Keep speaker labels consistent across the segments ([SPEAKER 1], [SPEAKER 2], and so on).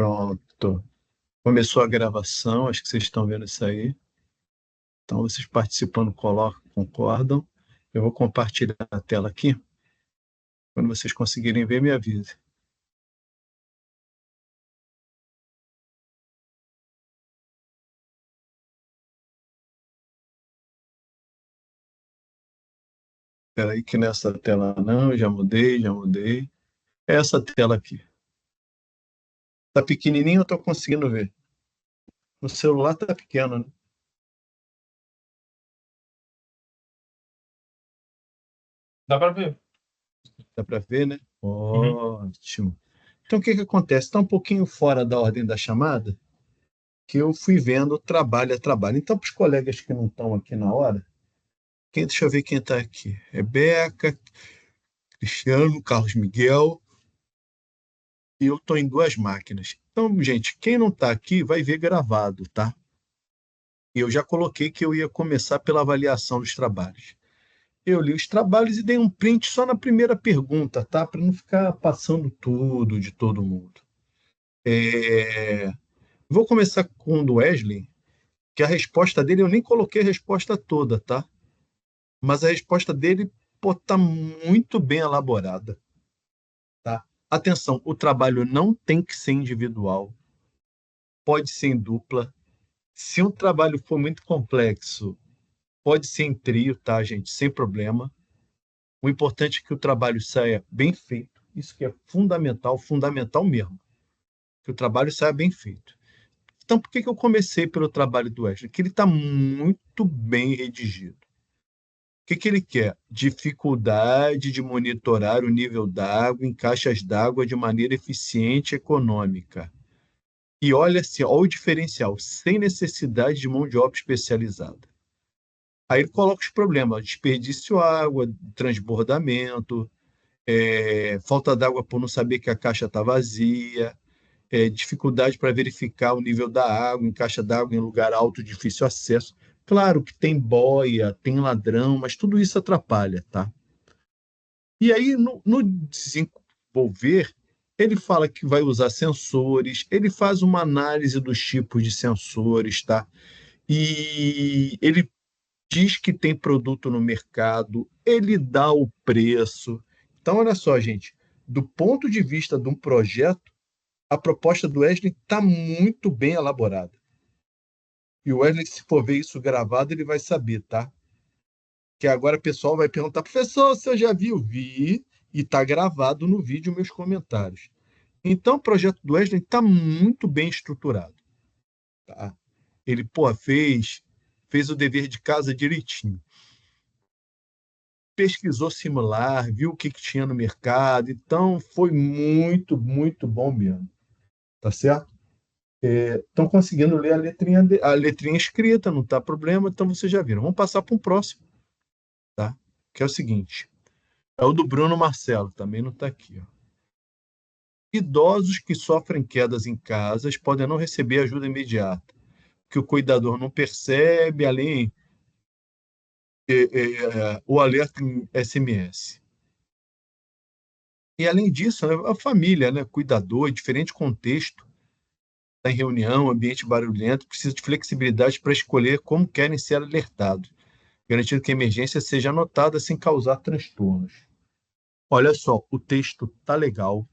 [SPEAKER 1] Pronto. Começou a gravação, acho que vocês estão vendo isso aí. Então, vocês participando, colocam, concordam. Eu vou compartilhar a tela aqui. Quando vocês conseguirem ver, me avise. Espera aí que nessa tela não, já mudei, já mudei. É essa tela aqui. Tá pequenininho, eu estou conseguindo ver. No celular tá pequeno, né?
[SPEAKER 2] Dá pra ver.
[SPEAKER 1] Dá para ver, né?
[SPEAKER 2] Uhum.
[SPEAKER 1] Ótimo. Então, o que que acontece? Está um pouquinho fora da ordem da chamada, que eu fui vendo trabalho a trabalho. Então, para os colegas que não estão aqui na hora, deixa eu ver quem está aqui. Rebeca, Cristiano, Carlos Miguel, e eu estou em duas máquinas. Então, gente, quem não está aqui vai ver gravado, tá? E eu já coloquei que eu ia começar pela avaliação dos trabalhos. Eu li os trabalhos e dei um print só na primeira pergunta, tá? Para não ficar passando tudo de todo mundo. É, Vou começar com o do Wesley, que a resposta dele, eu nem coloquei a resposta toda, tá? Mas a resposta dele, pô, tá muito bem elaborada, tá? Atenção, o trabalho não tem que ser individual, pode ser em dupla. Se um trabalho for muito complexo, pode ser em trio, tá, gente? Sem problema. O importante é que o trabalho saia bem feito. Isso que é fundamental, fundamental mesmo. Que o trabalho saia bem feito. Então, por que que eu comecei pelo trabalho do Wesley? Que ele está muito bem redigido. O que que ele quer? Dificuldade de monitorar o nível d'água em caixas d'água de maneira eficiente e econômica. E olha-se, olha o diferencial, sem necessidade de mão de obra especializada. Aí ele coloca os problemas: desperdício de água, transbordamento, falta d'água por não saber que a caixa está vazia, dificuldade para verificar o nível da água em caixa d'água em lugar alto, difícil acesso. Claro que tem boia, tem ladrão, mas tudo isso atrapalha, tá? E aí, no desenvolver, ele fala que vai usar sensores, ele faz uma análise dos tipos de sensores, tá? E ele diz que tem produto no mercado, ele dá o preço. Então, olha só, gente, do ponto de vista de um projeto, a proposta do Wesley está muito bem elaborada. E o Wesley, se for ver isso gravado, ele vai saber, tá? Que agora o pessoal vai perguntar: professor, você já viu? Vi, e está gravado no vídeo meus comentários. Então, o projeto do Wesley está muito bem estruturado. Tá? Ele, pô, fez o dever de casa direitinho. Pesquisou similar, viu o que, que tinha no mercado. Então, foi muito, muito bom mesmo. Tá certo? Estão conseguindo ler a letrinha escrita, não está problema, então vocês já viram. Vamos passar para um próximo, tá? Que é o seguinte: é o do Bruno Marcelo, também não está aqui. Ó. Idosos que sofrem quedas em casas podem não receber ajuda imediata, que o cuidador não percebe, além o alerta em SMS. E além disso, né, a família, né, cuidador, em diferente contexto, está em reunião, ambiente barulhento, precisa de flexibilidade para escolher como querem ser alertados, garantindo que a emergência seja anotada sem causar transtornos. Olha só, o texto tá legal.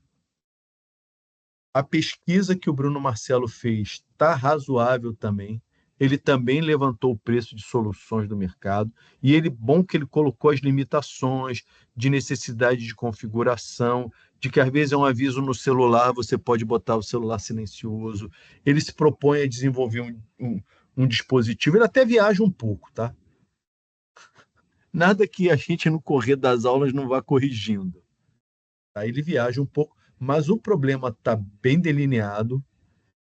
[SPEAKER 1] A pesquisa que o Bruno Marcelo fez está razoável também. Ele também levantou o preço de soluções do mercado e bom que ele colocou as limitações de necessidade de configuração, de que às vezes é um aviso no celular, você pode botar o celular silencioso. Ele se propõe a desenvolver um dispositivo. Ele até viaja um pouco, tá? Nada que a gente no correr das aulas não vá corrigindo. Tá? Ele viaja um pouco, mas o problema está bem delineado.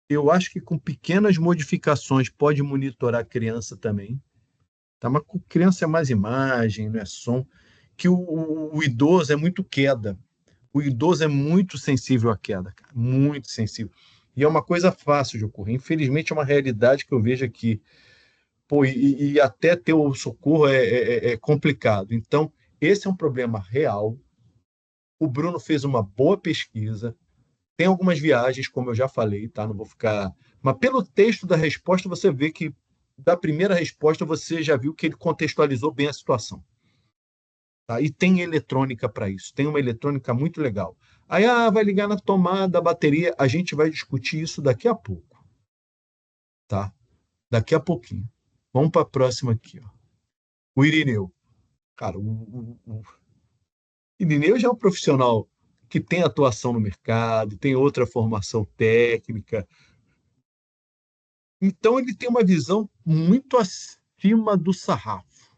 [SPEAKER 1] Eu acho que com pequenas modificações pode monitorar a criança também. Tá? Mas com criança é mais imagem, não é som. Que o idoso é muito queda. O idoso é muito sensível à queda, cara, muito sensível. E é uma coisa fácil de ocorrer. Infelizmente, é uma realidade que eu vejo aqui. Pô, e até ter o socorro é complicado. Então, esse é um problema real. O Bruno fez uma boa pesquisa. Tem algumas viagens, como eu já falei, tá? Não vou ficar. Mas pelo texto da resposta, você vê que da primeira resposta você já viu que ele contextualizou bem a situação. Tá? E tem eletrônica para isso, tem uma eletrônica muito legal. Aí, vai ligar na tomada, a bateria, a gente vai discutir isso daqui a pouco, tá? Daqui a pouquinho. Vamos para a próxima aqui, ó. O Irineu. Cara, o Irineu já é um profissional que tem atuação no mercado, tem outra formação técnica, então ele tem uma visão muito acima do sarrafo.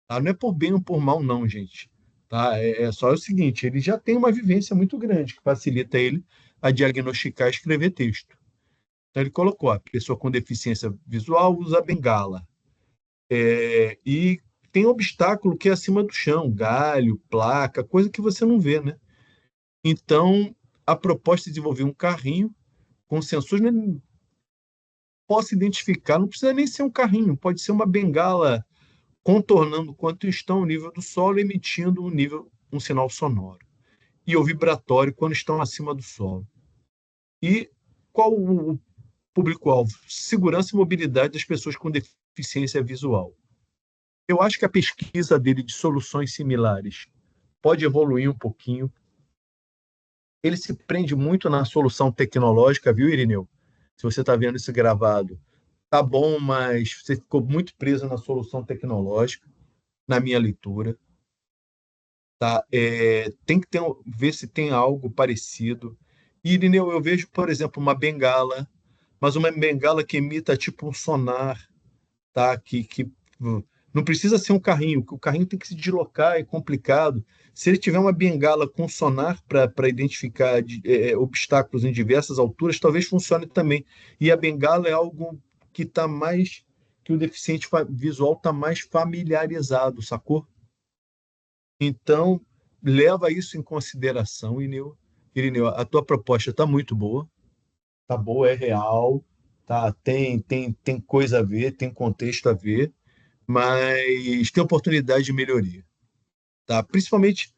[SPEAKER 1] Tá? Não é por bem ou por mal, não, gente. Tá? É só o seguinte: ele já tem uma vivência muito grande que facilita ele a diagnosticar e escrever texto. Então, ele colocou: a pessoa com deficiência visual usa bengala. E tem obstáculo que é acima do chão, galho, placa, coisa que você não vê, né? Então, a proposta é desenvolver um carrinho com sensores, né, possa identificar, não precisa nem ser um carrinho, pode ser uma bengala contornando quanto estão o nível do solo, emitindo um sinal sonoro. E o vibratório quando estão acima do solo. E qual o público-alvo? Segurança e mobilidade das pessoas com deficiência visual. Eu acho que a pesquisa dele de soluções similares pode evoluir um pouquinho. Ele se prende muito na solução tecnológica, viu, Irineu? Se você está vendo isso gravado, tá bom, mas você ficou muito preso na solução tecnológica, na minha leitura. Tá? Tem que ver se tem algo parecido. E, Irineu, eu vejo, por exemplo, uma bengala, mas uma bengala que imita tipo um sonar, tá? Que não precisa ser um carrinho, que o carrinho tem que se deslocar, é complicado. Se ele tiver uma bengala com sonar para identificar obstáculos em diversas alturas, talvez funcione também. E a bengala é algo que está mais, que o deficiente visual está mais familiarizado, sacou? Então, leva isso em consideração, Irineu. Irineu, a tua proposta está muito boa, tá boa, é real, tá? Tem coisa a ver, tem contexto a ver, mas tem oportunidade de melhoria, tá? Principalmente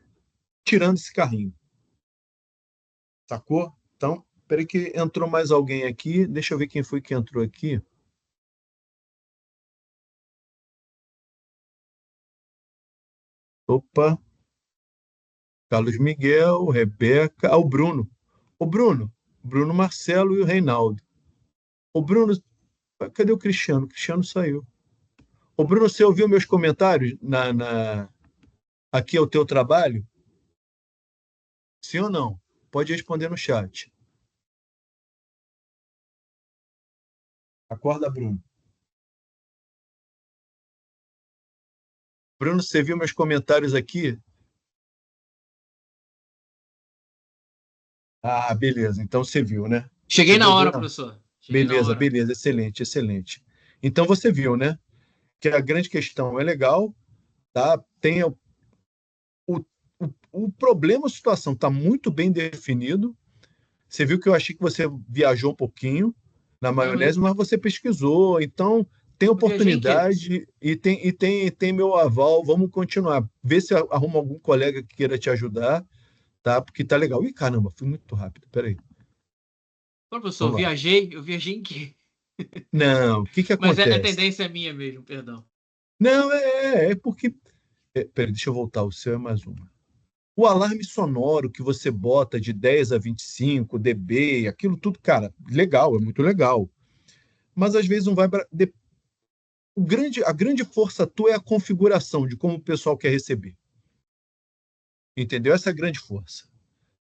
[SPEAKER 1] tirando esse carrinho, sacou? Então, peraí que entrou mais alguém aqui, deixa eu ver quem foi que entrou aqui. Opa, Carlos Miguel, Rebeca, o Bruno. Bruno Marcelo e o Reinaldo. O Bruno, cadê o Cristiano? O Cristiano saiu. Ô, Bruno, você ouviu meus comentários aqui ao teu trabalho? Sim ou não? Pode responder no chat. Acorda, Bruno. Bruno, você viu meus comentários aqui? Ah, beleza. Então você viu, né?
[SPEAKER 3] Cheguei na
[SPEAKER 1] Chegou bem
[SPEAKER 3] hora,
[SPEAKER 1] na...
[SPEAKER 3] professor. Cheguei na
[SPEAKER 1] Beleza,
[SPEAKER 3] hora.
[SPEAKER 1] beleza. Excelente, excelente. Então você viu, né? Que a grande questão é legal, tá? Tem o, o problema, a situação está muito bem definido. Você viu que eu achei que você viajou um pouquinho na
[SPEAKER 3] Uhum.
[SPEAKER 1] maionese, mas você pesquisou, então tem
[SPEAKER 3] Eu viajei em quê?
[SPEAKER 1] oportunidade e tem meu aval. Vamos continuar. Vê se arruma algum colega que queira te ajudar, tá? Porque tá legal. Ih, caramba, fui muito rápido. Peraí.
[SPEAKER 3] Professor,
[SPEAKER 1] Vamos lá.
[SPEAKER 3] eu viajei em quê?
[SPEAKER 1] Não, o que que
[SPEAKER 3] Mas é
[SPEAKER 1] acontece?
[SPEAKER 3] tendência minha mesmo, perdão.
[SPEAKER 1] Não, é porque. Peraí, deixa eu voltar. O seu é mais uma. O alarme sonoro que você bota de 10 a 25 dB, aquilo tudo, cara, legal, é muito legal. Mas às vezes não vai para. A grande força tua é a configuração de como o pessoal quer receber. Entendeu? Essa é a grande força.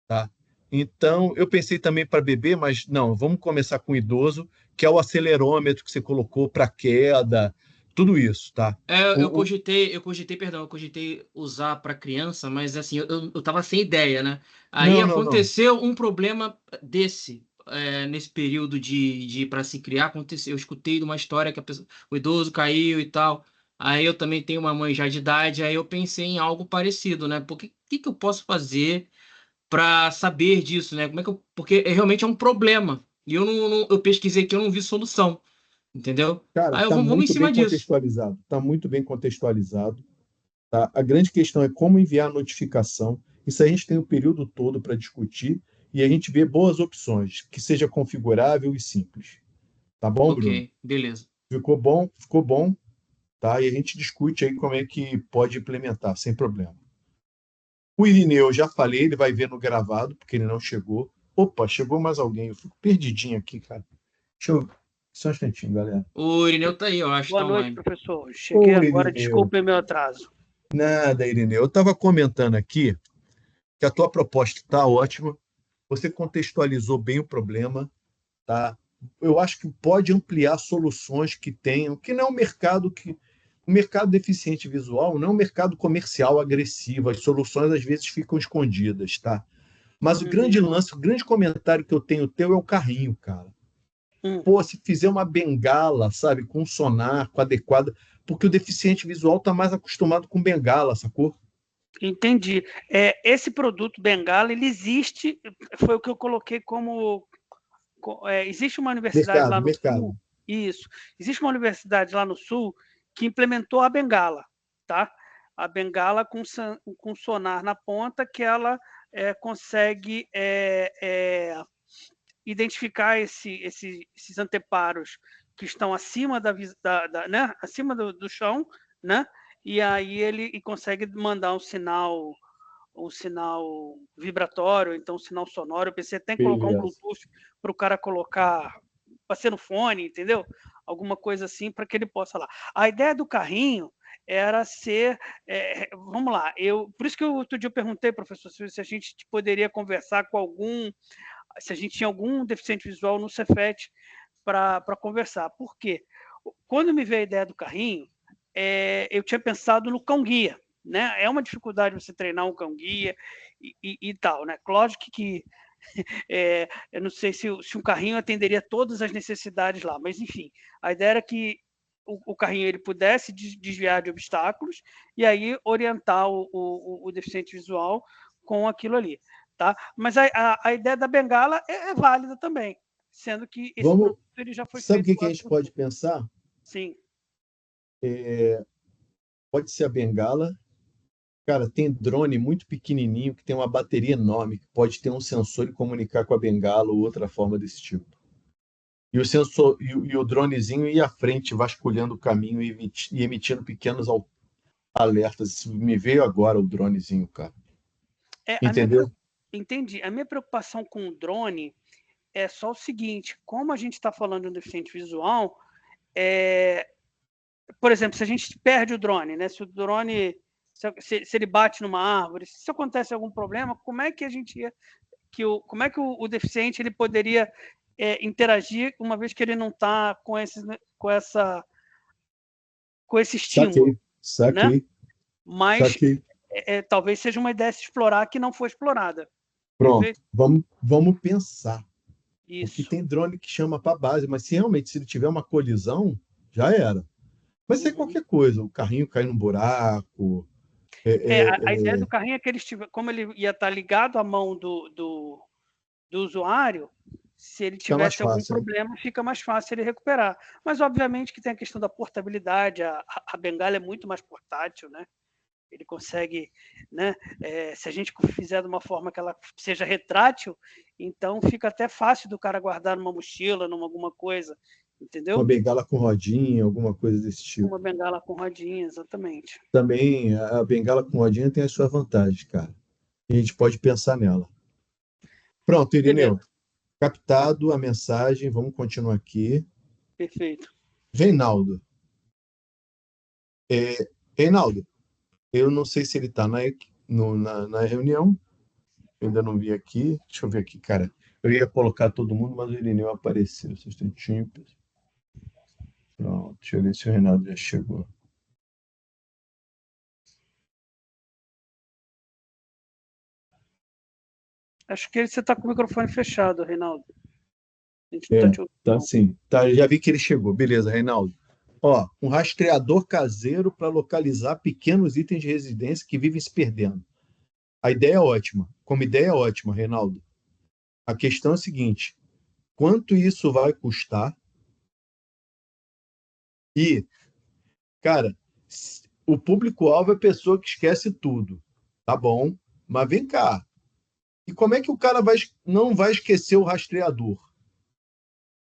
[SPEAKER 1] Tá? Então, eu pensei também para bebê, mas não, vamos começar com idoso, que é o acelerômetro que você colocou para queda, tudo isso, tá?
[SPEAKER 3] Eu cogitei usar para criança, mas assim, eu tava sem ideia, né? Aí
[SPEAKER 1] Não, não, não.
[SPEAKER 3] aconteceu um problema desse, nesse período de para se criar, aconteceu, eu escutei de uma história que o idoso caiu e tal. Aí eu também tenho uma mãe já de idade, aí eu pensei em algo parecido, né? Porque que eu posso fazer para saber disso, né? Porque realmente é um problema. E eu pesquisei que eu não vi solução, entendeu?
[SPEAKER 1] Cara,
[SPEAKER 3] Aí
[SPEAKER 1] está
[SPEAKER 3] vamos em
[SPEAKER 1] muito bem
[SPEAKER 3] cima disso.
[SPEAKER 1] contextualizado. Está muito bem contextualizado. Tá? A grande questão é como enviar a notificação. Isso a gente tem o período todo para discutir. e a gente vê boas opções, que seja configurável e simples. Tá bom, Bruno?
[SPEAKER 3] Ok, beleza.
[SPEAKER 1] Ficou bom, tá? E a gente discute aí como é que pode implementar, sem problema. O Irineu, eu já falei, ele vai ver no gravado, porque ele não chegou. Opa, chegou mais alguém. Eu fico perdidinho aqui, cara. Deixa eu. Só um instantinho, galera.
[SPEAKER 3] O Irineu tá aí, eu acho,
[SPEAKER 4] Boa
[SPEAKER 3] tá
[SPEAKER 4] noite,
[SPEAKER 3] online.
[SPEAKER 4] professor. Cheguei
[SPEAKER 1] Ô,
[SPEAKER 4] agora,
[SPEAKER 1] Irineu.
[SPEAKER 4] desculpe meu atraso.
[SPEAKER 1] Nada, Irineu. Eu estava comentando aqui que a tua proposta está ótima. Você contextualizou bem o problema, tá? Eu acho que pode ampliar soluções que tenham, que não é um mercado que. O mercado deficiente visual não é um mercado comercial agressivo. As soluções às vezes ficam escondidas, tá? Mas o grande lance, o grande comentário que eu tenho teu é o carrinho, cara. Pô, se fizer uma bengala, sabe, com sonar, com adequada, porque o deficiente visual está mais acostumado com bengala, sacou?
[SPEAKER 4] Entendi. Esse produto Bengala, ele existe, foi o que eu coloquei como... existe uma universidade lá no
[SPEAKER 1] Mercado.
[SPEAKER 4] Sul, isso, existe uma universidade lá no Sul que implementou a Bengala, tá? A Bengala com sonar na ponta, que ela consegue identificar esses anteparos que estão acima né? Acima do chão, né? E aí ele consegue mandar um sinal vibratório, então um sinal sonoro. Eu pensei até em colocar um
[SPEAKER 1] Beleza.
[SPEAKER 4] Bluetooth para o cara colocar para ser no fone, entendeu? Alguma coisa assim para que ele possa lá. A ideia do carrinho era ser, vamos lá, por isso que outro dia eu perguntei, professor, se a gente poderia conversar com se a gente tinha algum deficiente visual no Cefet para conversar. Por quê? Quando me veio a ideia do carrinho, eu tinha pensado no cão-guia. Né? É uma dificuldade você treinar um cão-guia e tal. Né? Lógico que eu não sei se um carrinho atenderia todas as necessidades lá, mas enfim, a ideia era que o carrinho ele pudesse desviar de obstáculos e aí orientar o deficiente visual com aquilo ali. Tá? Mas a ideia da bengala é válida também, sendo que esse
[SPEAKER 1] Vamos.
[SPEAKER 4] produto ele já foi
[SPEAKER 1] Sabe o
[SPEAKER 4] feito
[SPEAKER 1] que a gente pode pensar?
[SPEAKER 4] Sim.
[SPEAKER 1] Pode ser a bengala. Cara, tem drone muito pequenininho que tem uma bateria enorme, que pode ter um sensor e comunicar com a bengala ou outra forma desse tipo. E o sensor e o dronezinho ir à frente, vasculhando o caminho e emitindo pequenos alertas. Isso me veio agora o dronezinho, cara. Entendeu?
[SPEAKER 4] Entendi. A minha preocupação com o drone é só o seguinte: como a gente está falando de um deficiente visual, por exemplo, se a gente perde o drone, né? Se o drone, se ele bate numa árvore, se acontece algum problema, como é que a gente ia, como é que o deficiente ele poderia interagir uma vez que ele não está com esse estímulo,
[SPEAKER 1] Saquei.
[SPEAKER 4] né? Mas talvez seja uma ideia se explorar que não foi explorada.
[SPEAKER 1] Pronto, vamos pensar.
[SPEAKER 4] Isso.
[SPEAKER 1] Porque tem drone que chama para base, mas se realmente ele tiver uma colisão, já era. Vai ser qualquer coisa, o carrinho cair num buraco.
[SPEAKER 4] A ideia do carrinho é que como ele ia estar ligado à mão do usuário, se ele tivesse algum problema, fica mais fácil ele recuperar. Mas, obviamente, que tem a questão da portabilidade, a bengala é muito mais portátil, né? Ele consegue, né? Se a gente fizer de uma forma que ela seja retrátil, então fica até fácil do cara guardar numa mochila, numa alguma coisa, entendeu?
[SPEAKER 1] Uma bengala com rodinha, alguma coisa desse tipo.
[SPEAKER 4] Uma bengala com rodinha, exatamente.
[SPEAKER 1] Também a bengala com rodinha tem as suas vantagens, cara. E a gente pode pensar nela. Pronto, Irineu.
[SPEAKER 4] Beleza.
[SPEAKER 1] Captado a mensagem, vamos continuar aqui.
[SPEAKER 4] Perfeito.
[SPEAKER 1] Reinaldo. Reinaldo, eu não sei se ele está na reunião. Eu ainda não vi aqui. Deixa eu ver aqui, cara. Eu ia colocar todo mundo, mas o Irineu apareceu. Vocês estão tímidos. Pronto, deixa eu ver se o Reinaldo já chegou.
[SPEAKER 4] Acho que você está com o microfone fechado, Reinaldo. A gente não está te ouvindo.
[SPEAKER 1] Tá sim. Tá, já vi que ele chegou. Beleza, Reinaldo. Ó, um rastreador caseiro para localizar pequenos itens de residência que vivem se perdendo. A ideia é ótima. Como ideia é ótima, Reinaldo. A questão é a seguinte: quanto isso vai custar? E, cara, o público-alvo é a pessoa que esquece tudo. Tá bom, mas vem cá. E como é que o cara não vai esquecer o rastreador?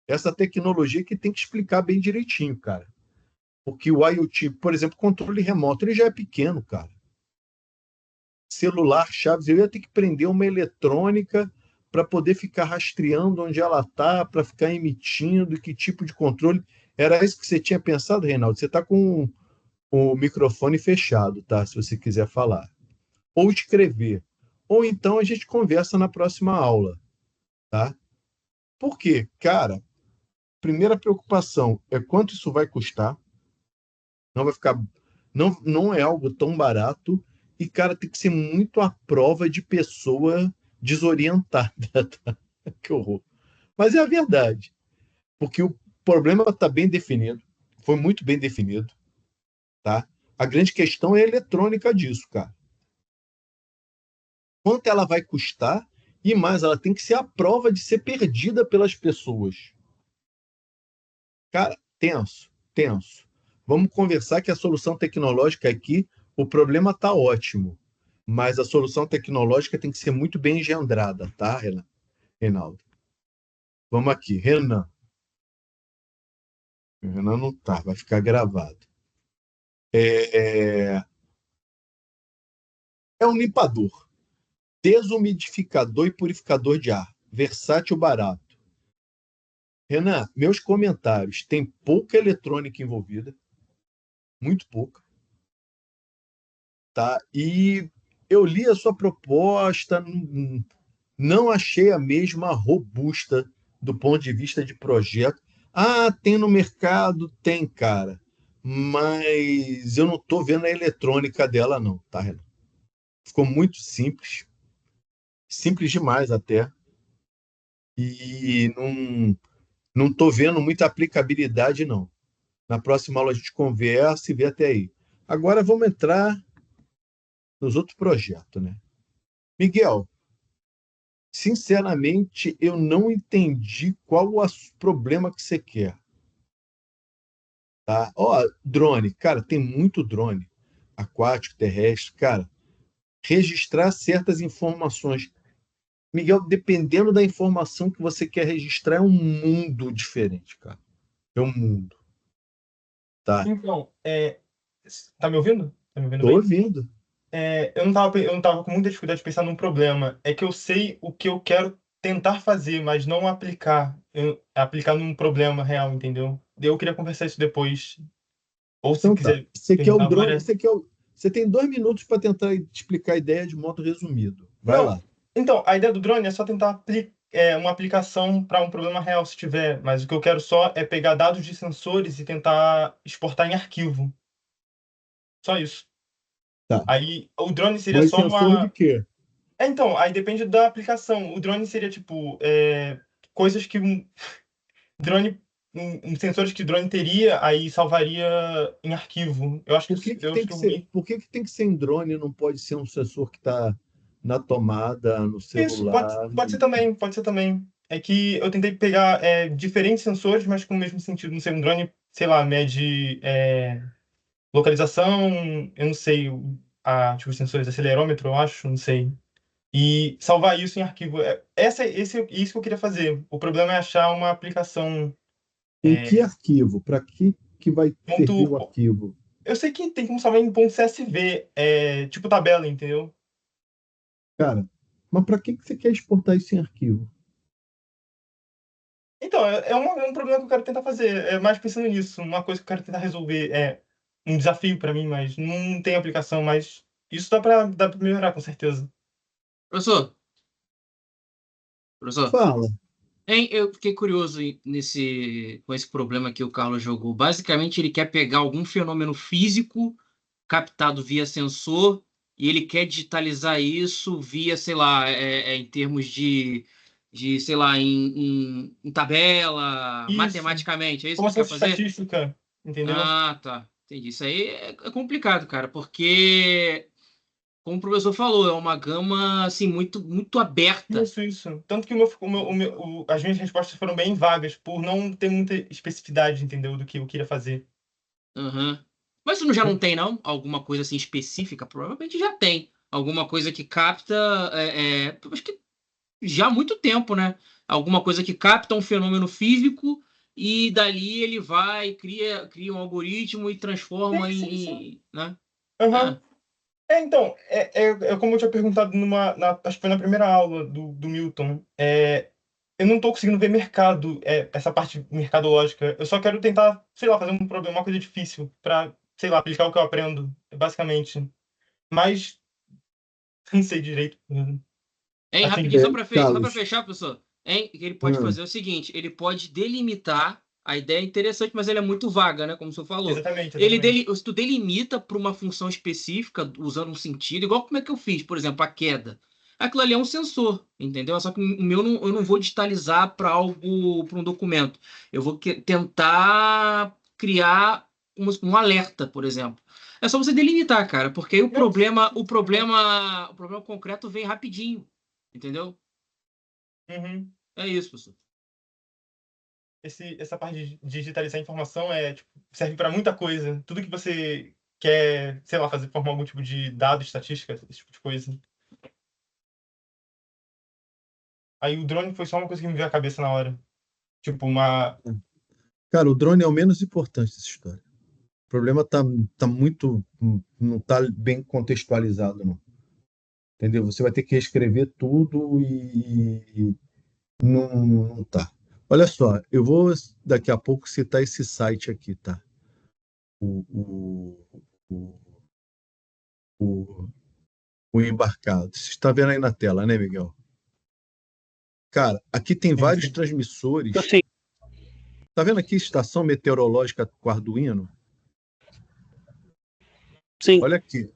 [SPEAKER 1] Essa tecnologia que tem que explicar bem direitinho, cara. Porque o IoT, por exemplo, controle remoto, ele já é pequeno, cara. Celular, chaves, eu ia ter que prender uma eletrônica para poder ficar rastreando onde ela está, para ficar emitindo, que tipo de controle. Era isso que você tinha pensado, Reinaldo? Você está com o microfone fechado, tá? Se você quiser falar. Ou escrever. Ou então a gente conversa na próxima aula, tá? Por quê? Cara, primeira preocupação é quanto isso vai custar. Não vai ficar. Não é algo tão barato. E, cara, tem que ser muito à prova de pessoa desorientada. Tá? Que horror. Mas é a verdade. Porque o problema está bem definido. Foi muito bem definido. Tá? A grande questão é a eletrônica disso, cara. Quanto ela vai custar e mais, ela tem que ser à prova de ser perdida pelas pessoas. Cara, tenso, tenso. Vamos conversar que a solução tecnológica aqui, o problema está ótimo, mas a solução tecnológica tem que ser muito bem engendrada, tá, Reinaldo? Vamos aqui, Renan. O Renan não tá, vai ficar gravado. É um limpador, desumidificador e purificador de ar, versátil, barato. Renan, meus comentários, tem pouca eletrônica envolvida, muito pouca, tá? E eu li a sua proposta, não achei a mesma robusta do ponto de vista de projeto. Ah, tem no mercado? Tem, cara. Mas eu não estou vendo a eletrônica dela, não, tá, Renan? Ficou muito simples. Simples demais até. E não estou vendo muita aplicabilidade, não. Na próxima aula a gente conversa e vê até aí. Agora vamos entrar nos outros projetos, né? Miguel, sinceramente, eu não entendi qual o problema que você quer. Tá? Ó, drone, cara, tem muito drone aquático, terrestre, cara. Registrar certas informações. Miguel, dependendo da informação que você quer registrar, é um mundo diferente, cara. É um mundo, tá?
[SPEAKER 2] Então, tá me ouvindo? Tá me ouvindo
[SPEAKER 1] Tô
[SPEAKER 2] bem?
[SPEAKER 1] ouvindo.
[SPEAKER 2] Eu não tava com muita dificuldade de pensar num problema. É que eu sei o que eu quero tentar fazer, mas não aplicar. Aplicar num problema real, entendeu? Eu queria conversar isso depois. Ou se
[SPEAKER 1] Então tá.
[SPEAKER 2] quiser
[SPEAKER 1] Você quer o
[SPEAKER 2] perguntar
[SPEAKER 1] drone,
[SPEAKER 2] agora.
[SPEAKER 1] você tem 2 minutos para tentar explicar a ideia de modo resumido. Vai
[SPEAKER 2] Não,
[SPEAKER 1] lá.
[SPEAKER 2] então, a ideia do drone é só tentar uma aplicação para um problema real, se tiver. Mas o que eu quero só é pegar dados de sensores e tentar exportar em arquivo. Só isso.
[SPEAKER 1] Tá.
[SPEAKER 2] Aí o drone seria
[SPEAKER 1] Mas
[SPEAKER 2] só
[SPEAKER 1] sensor de
[SPEAKER 2] uma.
[SPEAKER 1] quê?
[SPEAKER 2] Então, aí depende da aplicação. O drone seria tipo coisas que drone, sensores que o drone teria, aí salvaria em arquivo. Eu acho que eu acho que eu vi.
[SPEAKER 1] Por que tem que ser em drone e não pode ser um sensor que está na tomada, no
[SPEAKER 2] Isso,
[SPEAKER 1] celular?
[SPEAKER 2] pode ser também, pode ser também. É que eu tentei pegar diferentes sensores, mas com o mesmo sentido. Não sei, um drone, sei lá, mede localização, eu não sei, tipo, os sensores, acelerômetro, eu acho, não sei. E salvar isso em arquivo. Isso que eu queria fazer. O problema é achar uma aplicação.
[SPEAKER 1] Em que arquivo? Para que vai servir
[SPEAKER 2] Ponto,
[SPEAKER 1] o arquivo?
[SPEAKER 2] eu sei que tem como salvar em ponto .csv, tipo tabela, entendeu?
[SPEAKER 1] Cara, mas para que você quer exportar isso em arquivo?
[SPEAKER 2] Então, é um problema que eu quero tentar fazer. É mais pensando nisso, uma coisa que eu quero tentar resolver. É um desafio para mim, mas não tem aplicação. Mas isso dá pra melhorar, com certeza.
[SPEAKER 3] Professor, professor,
[SPEAKER 1] Fala.
[SPEAKER 3] hein, eu fiquei curioso com esse problema que o Carlos jogou. Basicamente, ele quer pegar algum fenômeno físico captado via sensor e ele quer digitalizar isso via, sei lá, em termos sei lá, em tabela,
[SPEAKER 2] Isso,
[SPEAKER 3] matematicamente. É isso que
[SPEAKER 2] como
[SPEAKER 3] ele
[SPEAKER 2] se
[SPEAKER 3] quer
[SPEAKER 2] fosse
[SPEAKER 3] fazer?
[SPEAKER 2] estatística, entendeu?
[SPEAKER 3] Ah, tá. Entendi. Isso aí é complicado, cara, porque, como o professor falou, é uma gama assim muito, muito aberta.
[SPEAKER 2] Isso. Tanto que as minhas respostas foram bem vagas, por não ter muita especificidade, entendeu? Do que eu queria fazer.
[SPEAKER 3] Aham. Mas já não tem, não? Alguma coisa assim específica? Provavelmente já tem. Alguma coisa que capta. Acho que já há muito tempo, né? Alguma coisa que capta um fenômeno físico e dali ele vai, cria um algoritmo e transforma
[SPEAKER 2] Sim, sim.
[SPEAKER 3] né?
[SPEAKER 2] Aham.
[SPEAKER 3] É,
[SPEAKER 2] Então, é como eu tinha perguntado acho que foi na primeira aula do Milton. Eu não estou conseguindo ver mercado, essa parte mercadológica. Eu só quero tentar, sei lá, fazer um problema, uma coisa difícil para, sei lá, aplicar o que eu aprendo, basicamente. Mas não sei direito.
[SPEAKER 3] Hein,
[SPEAKER 2] Assim,
[SPEAKER 3] rapidinho, só para
[SPEAKER 1] Carlos,
[SPEAKER 3] fechar, professor. Hein, que ele pode
[SPEAKER 1] hum,
[SPEAKER 3] fazer o seguinte: ele pode delimitar. A ideia é interessante, mas ela é muito vaga, né? Como o senhor falou.
[SPEAKER 2] exatamente, exatamente.
[SPEAKER 3] Se tu delimita para uma função específica, usando um sentido, igual como é que eu fiz, por exemplo, a queda. Aquilo ali é um sensor, entendeu? Só que o meu eu não vou digitalizar para algo, para um documento. Eu vou tentar criar um alerta, por exemplo. É só você delimitar, cara, porque aí
[SPEAKER 2] Não,
[SPEAKER 3] o problema concreto vem rapidinho. Entendeu?
[SPEAKER 2] uhum.
[SPEAKER 3] É isso, professor.
[SPEAKER 2] Essa parte de digitalizar a informação tipo, serve para muita coisa. Tudo que você quer, sei lá, fazer, formar algum tipo de dado, estatística, esse tipo de coisa. Aí o drone foi só uma coisa que me veio à cabeça na hora. Tipo, uma.
[SPEAKER 1] cara, o drone é o menos importante dessa história. O problema tá muito, não tá bem contextualizado, não. Entendeu? Você vai ter que reescrever tudo e não tá. Olha só, eu vou daqui a pouco citar esse site aqui, tá? O, o, o, o, o embarcado. Você está vendo aí na tela, né, Miguel? Cara, aqui tem
[SPEAKER 2] Sim,
[SPEAKER 1] vários
[SPEAKER 2] sim.
[SPEAKER 4] Então,
[SPEAKER 1] transmissores.
[SPEAKER 4] assim,
[SPEAKER 1] Tá vendo aqui estação meteorológica com Arduino?
[SPEAKER 4] sim.
[SPEAKER 1] Olha aqui.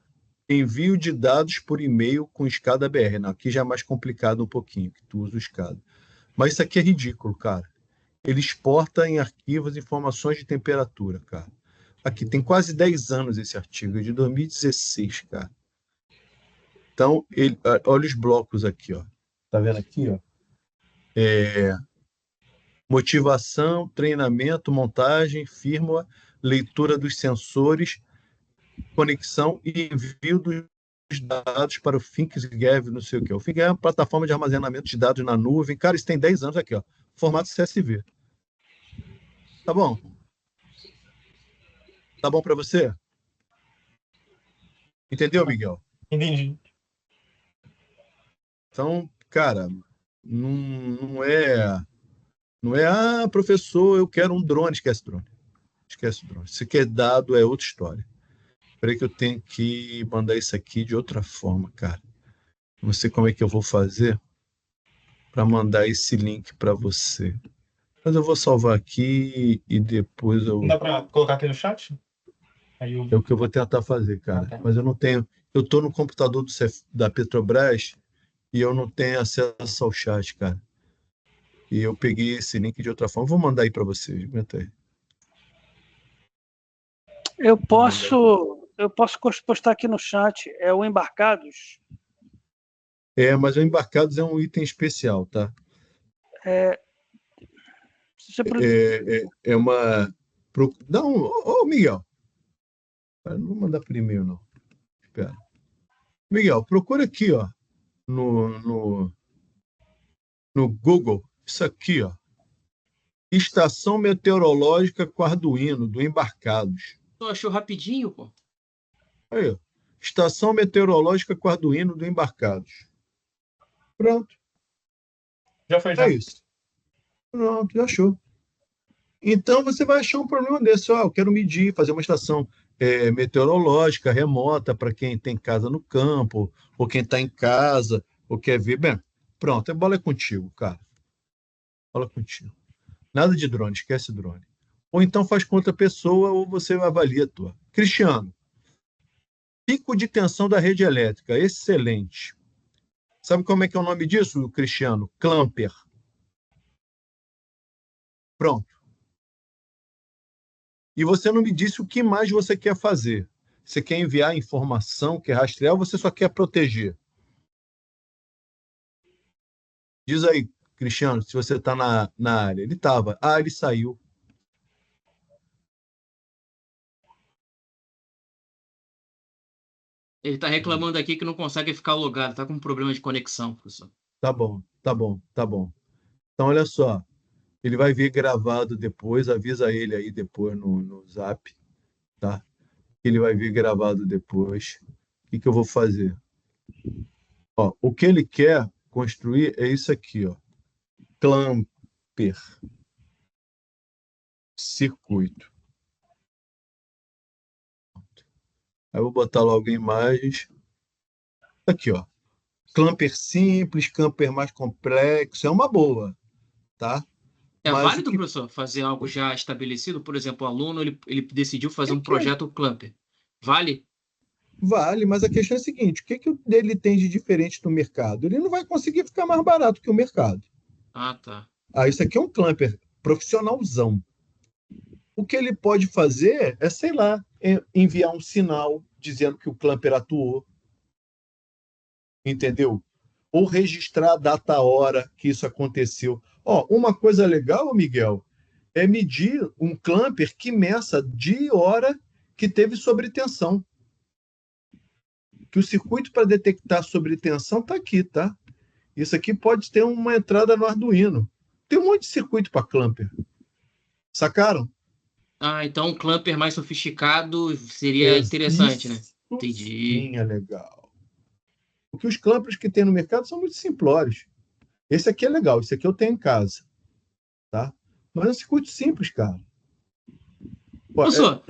[SPEAKER 1] Envio de dados por e-mail com escada BR. Não, aqui já é mais complicado um pouquinho, que tu usa o escada. Mas isso aqui é ridículo, cara. Ele exporta em arquivos informações de temperatura, cara. Aqui tem quase 10 anos esse artigo, é de 2016, cara. Então, olha os blocos aqui, ó. Tá vendo aqui, ó? Motivação, treinamento, montagem, firmware, leitura dos sensores, conexão e envio dos dados para o ThinkGAV, não sei o que. O ThinkGAV é uma plataforma de armazenamento de dados na nuvem. Cara, isso tem 10 anos aqui, ó. Formato CSV. Tá bom? Tá bom para você? Entendeu, Miguel?
[SPEAKER 2] Entendi.
[SPEAKER 1] Então, cara, não é, professor, eu quero um drone. Esquece drone. Esquece drone. Se quer dado, é outra história. Peraí que eu tenho que mandar isso aqui de outra forma, cara. Não sei como é que eu vou fazer para mandar esse link para você. Mas eu vou salvar aqui e depois
[SPEAKER 2] Não dá pra colocar aqui no chat? Aí eu.
[SPEAKER 1] é o que eu vou tentar fazer,
[SPEAKER 2] Ah,
[SPEAKER 1] cara.
[SPEAKER 2] tá.
[SPEAKER 1] Mas eu não tenho. Eu estou no computador da Petrobras e eu não tenho acesso ao chat, cara. E eu peguei esse link de outra forma. Vou mandar aí para você. Aguenta aí.
[SPEAKER 4] Eu
[SPEAKER 1] Vou mandar aí.
[SPEAKER 4] posso postar aqui no chat. É o Embarcados.
[SPEAKER 1] Mas o embarcados é um item especial, tá?
[SPEAKER 4] Se você
[SPEAKER 1] É uma. Não, ô Miguel. Não vou mandar por e-mail, não. Espera. Miguel, procura aqui, ó, no Google, isso aqui, ó. Estação Meteorológica com Arduino, do Embarcados.
[SPEAKER 3] Tu achou rapidinho, pô?
[SPEAKER 1] Aí, ó. Estação Meteorológica com Arduino do Embarcados. Pronto,
[SPEAKER 2] Já foi,
[SPEAKER 1] é
[SPEAKER 2] já.
[SPEAKER 1] isso. Pronto, já achou. Então você vai achar um problema desse. Eu quero medir, fazer uma estação meteorológica remota para quem tem casa no campo, ou quem está em casa, ou quer ver. Bem, pronto, a bola é contigo, cara. Bola é contigo. Nada de drone, esquece drone. Ou então faz com outra pessoa, ou você avalia a tua. Cristiano, pico de tensão da rede elétrica, excelente. Sabe como é que é o nome disso, Cristiano? Clamper. Pronto. E você não me disse o que mais você quer fazer. Você quer enviar informação, quer rastrear, ou você só quer proteger? Diz aí, Cristiano, se você está na área. Ele estava. Ah, ele saiu.
[SPEAKER 3] Ele tá reclamando aqui que não consegue ficar logado, tá com um problema de conexão, professor.
[SPEAKER 1] Tá bom, tá bom, tá bom. Então, olha só, ele vai vir gravado depois, avisa ele aí depois no Zap, tá? Ele vai vir gravado depois. O que que eu vou fazer? Ó, o que ele quer construir é isso aqui, ó. Clamper, circuito. Aí eu vou botar logo em imagens. Aqui, ó. Clamper simples, clamper mais complexo, é uma boa, tá?
[SPEAKER 3] É
[SPEAKER 1] Mas o
[SPEAKER 3] válido,
[SPEAKER 1] que
[SPEAKER 3] professor, fazer algo já estabelecido? Por exemplo, o aluno ele decidiu fazer
[SPEAKER 1] que
[SPEAKER 3] um
[SPEAKER 1] que é?
[SPEAKER 3] projeto Clamper. Vale?
[SPEAKER 1] Vale, mas a questão é a seguinte: o que que ele tem de diferente do mercado? Ele não vai conseguir ficar mais barato que o mercado.
[SPEAKER 3] Ah, tá.
[SPEAKER 1] Ah, isso aqui é um clamper profissionalzão. O que ele pode fazer é, sei lá, enviar um sinal dizendo que o clamper atuou, entendeu? Ou registrar a data, a hora que isso aconteceu. Ó, uma coisa legal, Miguel, é medir um clamper que meça de hora que teve sobretensão. Que o circuito para detectar sobretensão está aqui, tá? Isso aqui pode ter uma entrada no Arduino. Tem um monte de circuito para clamper. Sacaram?
[SPEAKER 3] Ah, então um Clamper mais sofisticado seria interessante, né?
[SPEAKER 1] Isso
[SPEAKER 3] Entendi.
[SPEAKER 1] sim é legal. Porque os clampers que tem no mercado são muito simplórios. Esse aqui é legal, esse aqui eu tenho em casa, tá? Mas é um circuito simples, cara. Pô,
[SPEAKER 3] Professor,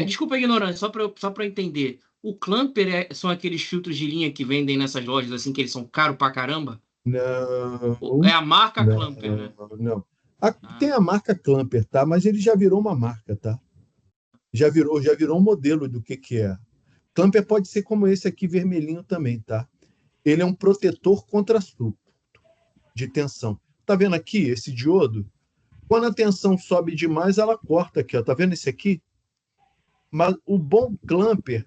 [SPEAKER 3] desculpa a ignorância, só para entender. O Clamper são aqueles filtros de linha que vendem nessas lojas assim, que eles são caros pra caramba? É
[SPEAKER 1] não,
[SPEAKER 3] a marca Clamper, né?
[SPEAKER 1] não. Tem
[SPEAKER 3] Ah,
[SPEAKER 1] a marca Clamper, tá? Mas ele já virou uma marca, tá? Já virou um modelo do que é. Clamper pode ser como esse aqui vermelhinho também, tá? Ele é um protetor contra surto de tensão. Tá vendo aqui esse diodo? Quando a tensão sobe demais, ela corta aqui, ó. Tá vendo esse aqui? Mas o bom clamper,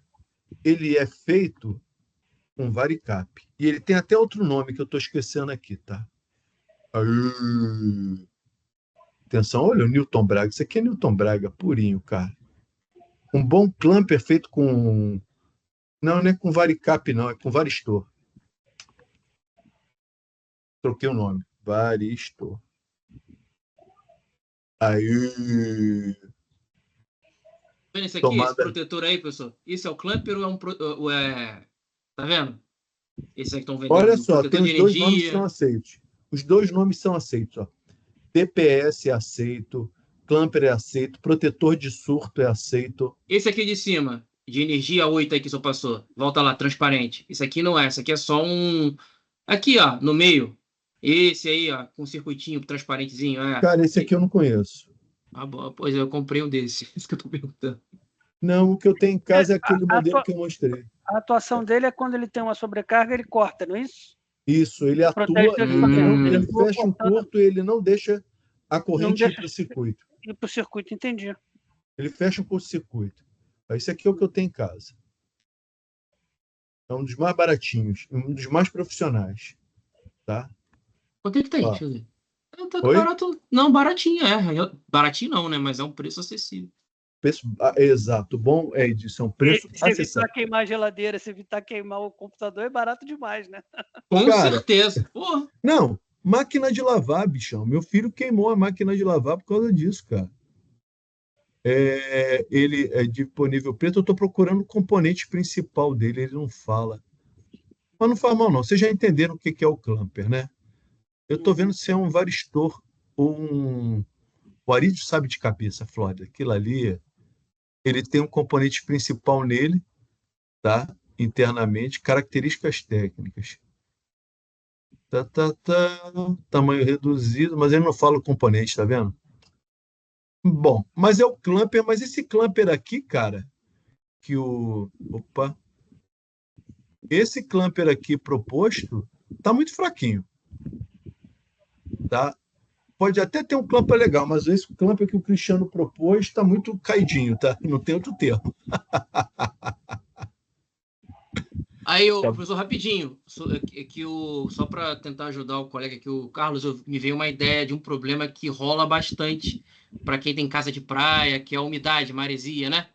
[SPEAKER 1] ele é feito com varicap. E ele tem até outro nome que eu tô esquecendo aqui, tá? Aí. Atenção, olha o Newton Braga. Isso aqui é Newton Braga purinho, cara. Um bom clamper feito com. Não, não é com varicap, não, é com varistor. Troquei o nome. Varistor. Aí.
[SPEAKER 3] vendo esse aqui, esse
[SPEAKER 1] Tomada.
[SPEAKER 3] protetor aí, professor? Isso é o Clamper ou é Tá vendo? Esse aí que estão vendendo,
[SPEAKER 1] Olha
[SPEAKER 3] um
[SPEAKER 1] só,
[SPEAKER 3] protetor
[SPEAKER 1] tem
[SPEAKER 3] de
[SPEAKER 1] os dois nomes que são
[SPEAKER 3] energia.
[SPEAKER 1] aceitos. Os dois nomes são aceitos, ó. TPS é aceito, clamper é aceito, protetor de surto é aceito.
[SPEAKER 3] Esse aqui de cima, de energia 8 aí que só passou. Volta lá, transparente. Isso aqui não é, isso aqui é só um. Aqui, ó, no meio. Esse aí, ó, com um circuitinho transparentezinho.
[SPEAKER 1] Cara, esse aqui eu não conheço.
[SPEAKER 3] Ah, bom, pois eu comprei um desse. Isso que eu tô perguntando.
[SPEAKER 1] Não, o que eu tenho em
[SPEAKER 4] É,
[SPEAKER 1] casa é aquele modelo que eu mostrei.
[SPEAKER 4] a atuação dele é quando ele tem uma sobrecarga, ele corta, não é isso?
[SPEAKER 1] Isso, ele
[SPEAKER 4] Ele protege
[SPEAKER 1] atua,
[SPEAKER 4] seu
[SPEAKER 1] ele
[SPEAKER 4] equipamento.
[SPEAKER 1] não,
[SPEAKER 4] Ele
[SPEAKER 1] ele
[SPEAKER 3] Hum,
[SPEAKER 4] atua
[SPEAKER 1] fecha um
[SPEAKER 4] cortando,
[SPEAKER 1] curto e ele não deixa a
[SPEAKER 4] não
[SPEAKER 1] corrente ir
[SPEAKER 4] deixa
[SPEAKER 1] para o circuito.
[SPEAKER 4] ir para o circuito, entendi.
[SPEAKER 1] Ele fecha um curto-circuito. Esse aqui é o que eu tenho em casa. É um dos mais baratinhos, um dos mais profissionais, tá?
[SPEAKER 3] quanto é que tá aí?
[SPEAKER 1] Ó,
[SPEAKER 3] Deixa eu ver. Tá
[SPEAKER 1] oi?
[SPEAKER 3] barato. Não, baratinho, é. Baratinho não, né? Mas é um preço acessível.
[SPEAKER 1] Preço, exato, bom é edição,
[SPEAKER 4] E
[SPEAKER 1] preço
[SPEAKER 4] se evitar
[SPEAKER 1] acessível.
[SPEAKER 4] queimar a geladeira, se evitar queimar o computador, é barato demais, né?
[SPEAKER 3] Com
[SPEAKER 1] Cara,
[SPEAKER 3] certeza. Porra.
[SPEAKER 1] não, máquina de lavar, bichão. Meu filho queimou a máquina de lavar por causa disso, cara. Ele é disponível preto, eu estou procurando o componente principal dele, ele não fala. Mas não faz mal, não. Vocês já entenderam o que que é o clamper, né? Eu estou
[SPEAKER 4] Uhum.
[SPEAKER 1] vendo se é um varistor ou um. O Arídio sabe de cabeça, Flórida. Aquilo ali, ele tem um componente principal nele, tá? Internamente, características técnicas. Tamanho reduzido, mas ele não fala o componente, tá vendo? Bom, mas é o clamper, mas esse clamper aqui, cara, que o. Opa! Esse clamper aqui proposto tá muito fraquinho, tá? Pode até ter um clamper legal, mas esse clamper que o Cristiano propôs está muito caidinho, tá? Não tem outro termo.
[SPEAKER 3] Aí,
[SPEAKER 1] Tá.
[SPEAKER 3] professor, rapidinho, só para tentar ajudar o colega aqui, o Carlos, me veio uma ideia de um problema que rola bastante para quem tem casa de praia, que é a umidade, maresia, né?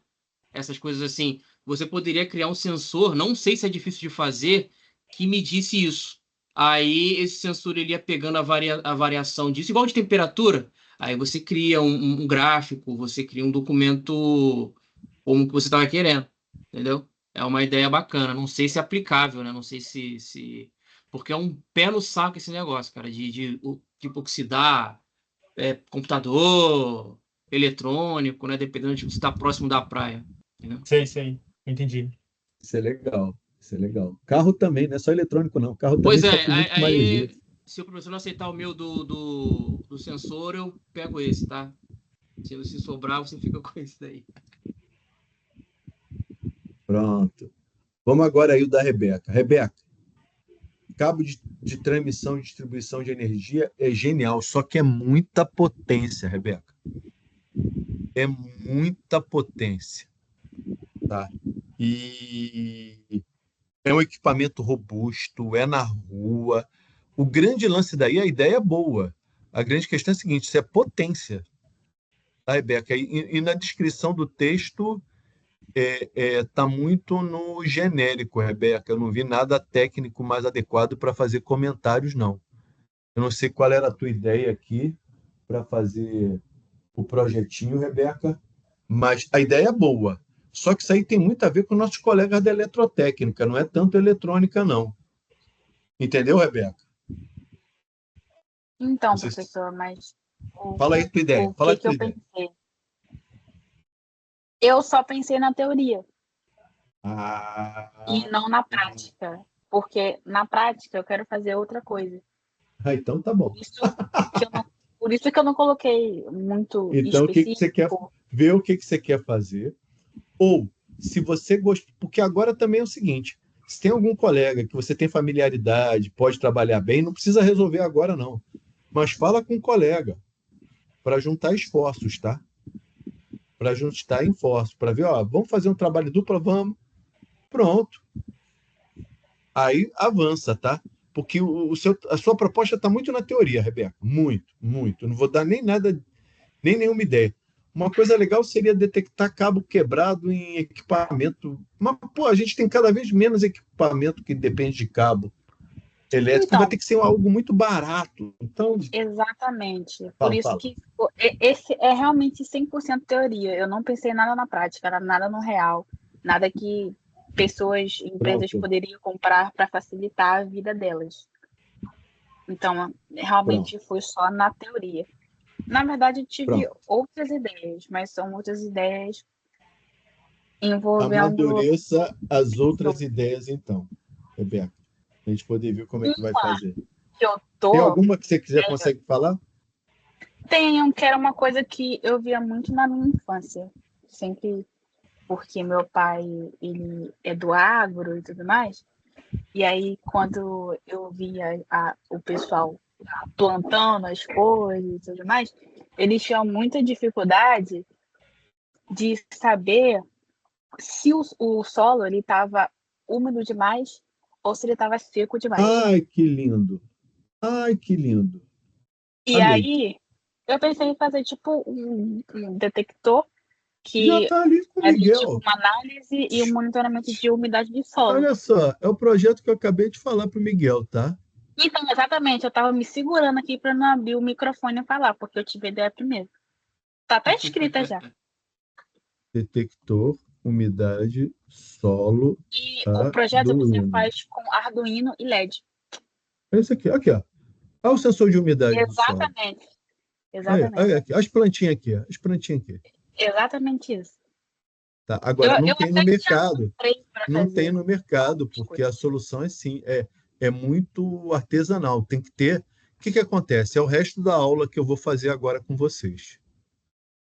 [SPEAKER 3] Essas coisas assim. Você poderia criar um sensor, não sei se é difícil de fazer, que medisse isso. Aí esse sensor ele ia pegando a variação disso, igual de temperatura. Aí você cria um gráfico, você cria um documento como que você estava querendo, entendeu? É uma ideia bacana. Não sei se é aplicável, né? Não sei se... Porque é um pé no saco esse negócio, cara, tipo, oxidar computador, eletrônico, né? Dependendo de se está próximo da praia, entendeu?
[SPEAKER 2] Sei. Entendi.
[SPEAKER 1] Isso é legal. Isso é legal. Carro também, não é só eletrônico, não. Carro também
[SPEAKER 3] Pois é,
[SPEAKER 1] sofre muito com maresia.
[SPEAKER 3] aí se o professor não aceitar o meu do sensor, eu pego esse, tá? Se sobrar, você fica com esse daí.
[SPEAKER 1] Pronto. Vamos agora aí o da Rebeca. Rebeca, cabo de transmissão e distribuição de energia é genial, só que é muita potência, Rebeca. É muita potência, tá? E é um equipamento robusto, é na rua. O grande lance daí, a ideia é boa. A grande questão é a seguinte: isso é potência, tá, Rebeca? E na descrição do texto tá muito no genérico, Rebeca. Eu não vi nada técnico mais adequado para fazer comentários, não. Eu não sei qual era a tua ideia aqui para fazer o projetinho, Rebeca, mas a ideia é boa. Só que isso aí tem muito a ver com nossos colegas da eletrotécnica, não é tanto eletrônica, não. Entendeu, Rebeca? Não
[SPEAKER 5] Então,
[SPEAKER 1] sei se...
[SPEAKER 5] professor, mas
[SPEAKER 1] Fala aí a tua ideia.
[SPEAKER 5] o
[SPEAKER 1] Fala a
[SPEAKER 5] que que
[SPEAKER 1] tua
[SPEAKER 5] eu
[SPEAKER 1] ideia.
[SPEAKER 5] pensei? Eu só pensei na teoria e
[SPEAKER 1] Ah,
[SPEAKER 5] não na prática, porque na prática eu quero fazer outra coisa.
[SPEAKER 1] então tá bom.
[SPEAKER 5] Por isso que eu não coloquei muito
[SPEAKER 1] Então, o que que você quer
[SPEAKER 5] específico.
[SPEAKER 1] ver, o que que você quer fazer? Ou, se você gosta, porque agora também é o seguinte, se tem algum colega que você tem familiaridade, pode trabalhar bem, não precisa resolver agora, não. Mas fala com o colega para juntar esforços, tá? Para juntar esforços, para ver, ó, vamos fazer um trabalho duplo, vamos. Pronto. Aí avança, tá? Porque a sua proposta está muito na teoria, Rebeca. Muito, muito. Não vou dar nem nada, nem nenhuma ideia. Uma coisa legal seria detectar cabo quebrado em equipamento. Mas, pô, a gente tem cada vez menos equipamento que depende de cabo elétrico. Vai
[SPEAKER 5] Então,
[SPEAKER 1] ter que ser algo muito barato. Então,
[SPEAKER 5] exatamente. Por
[SPEAKER 1] fala,
[SPEAKER 5] isso
[SPEAKER 1] fala.
[SPEAKER 5] que esse é realmente 100% teoria. Eu não pensei nada na prática, nada no real, nada que pessoas, empresas
[SPEAKER 1] Pronto,
[SPEAKER 5] poderiam comprar para facilitar a vida delas. Então,
[SPEAKER 1] pronto,
[SPEAKER 5] realmente foi só na teoria. Na verdade, eu tive
[SPEAKER 1] pronto.
[SPEAKER 5] outras ideias, mas são outras ideias envolvendo
[SPEAKER 1] Amadureça as outras
[SPEAKER 5] pessoas.
[SPEAKER 1] ideias, então, Rebeca. A gente poder ver como é que vai
[SPEAKER 5] Uma
[SPEAKER 1] fazer.
[SPEAKER 5] que eu
[SPEAKER 1] Tem
[SPEAKER 5] tô
[SPEAKER 1] alguma que você quiser, consegue falar?
[SPEAKER 5] tenho, que era uma coisa que eu via muito na minha infância. Sempre porque meu pai, ele é do agro e tudo mais. E aí, quando eu via o pessoal plantando as coisas e tudo mais, eles tinham muita dificuldade de saber se o solo ele estava úmido demais ou se ele estava seco demais.
[SPEAKER 1] Ai, que lindo. Ai, que lindo.
[SPEAKER 5] E
[SPEAKER 1] Amei.
[SPEAKER 5] aí, eu pensei em fazer tipo um detector
[SPEAKER 1] Já
[SPEAKER 5] que
[SPEAKER 1] está ali com o
[SPEAKER 5] era tipo
[SPEAKER 1] Miguel.
[SPEAKER 5] uma análise e um monitoramento de umidade de solo.
[SPEAKER 1] Olha só, é o projeto que eu acabei de falar para o Miguel, tá?
[SPEAKER 5] Então, exatamente, eu estava me segurando aqui para não abrir o microfone e falar, porque eu tive a ideia primeiro. Tá até escrita já.
[SPEAKER 1] Detector, umidade, solo,
[SPEAKER 5] E o
[SPEAKER 1] tá?
[SPEAKER 5] projeto
[SPEAKER 1] Do
[SPEAKER 5] você
[SPEAKER 1] Luna.
[SPEAKER 5] faz com Arduino e LED.
[SPEAKER 1] Esse aqui, ó. Olha o sensor de umidade do solo.
[SPEAKER 5] Exatamente.
[SPEAKER 1] Aí,
[SPEAKER 5] Exatamente.
[SPEAKER 1] olha aqui, as plantinhas aqui, ó. As plantinhas aqui.
[SPEAKER 5] Exatamente isso.
[SPEAKER 1] Tá? Agora, não
[SPEAKER 5] Eu
[SPEAKER 1] tem no
[SPEAKER 5] até que já
[SPEAKER 1] mercado.
[SPEAKER 5] comprei para
[SPEAKER 1] Não tem
[SPEAKER 5] fazer
[SPEAKER 1] no mercado,
[SPEAKER 5] as
[SPEAKER 1] porque a
[SPEAKER 5] coisas.
[SPEAKER 1] solução é sim, é muito artesanal. Tem que ter. O que que acontece? É o resto da aula que eu vou fazer agora com vocês.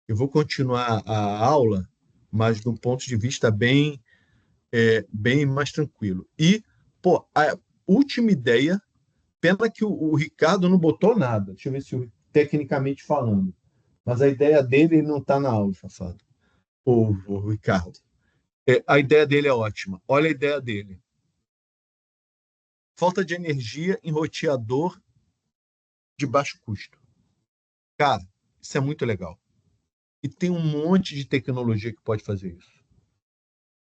[SPEAKER 1] Eu vou continuar a aula, mas de um ponto de vista bem mais tranquilo. E, pô, a última ideia, pena que o Ricardo não botou nada. Deixa eu ver se tecnicamente falando. Mas a ideia dele não está na aula, safado. O Ricardo. A ideia dele é ótima. Olha a ideia dele. Falta de energia em roteador de baixo custo. Cara, isso é muito legal. E tem um monte de tecnologia que pode fazer isso.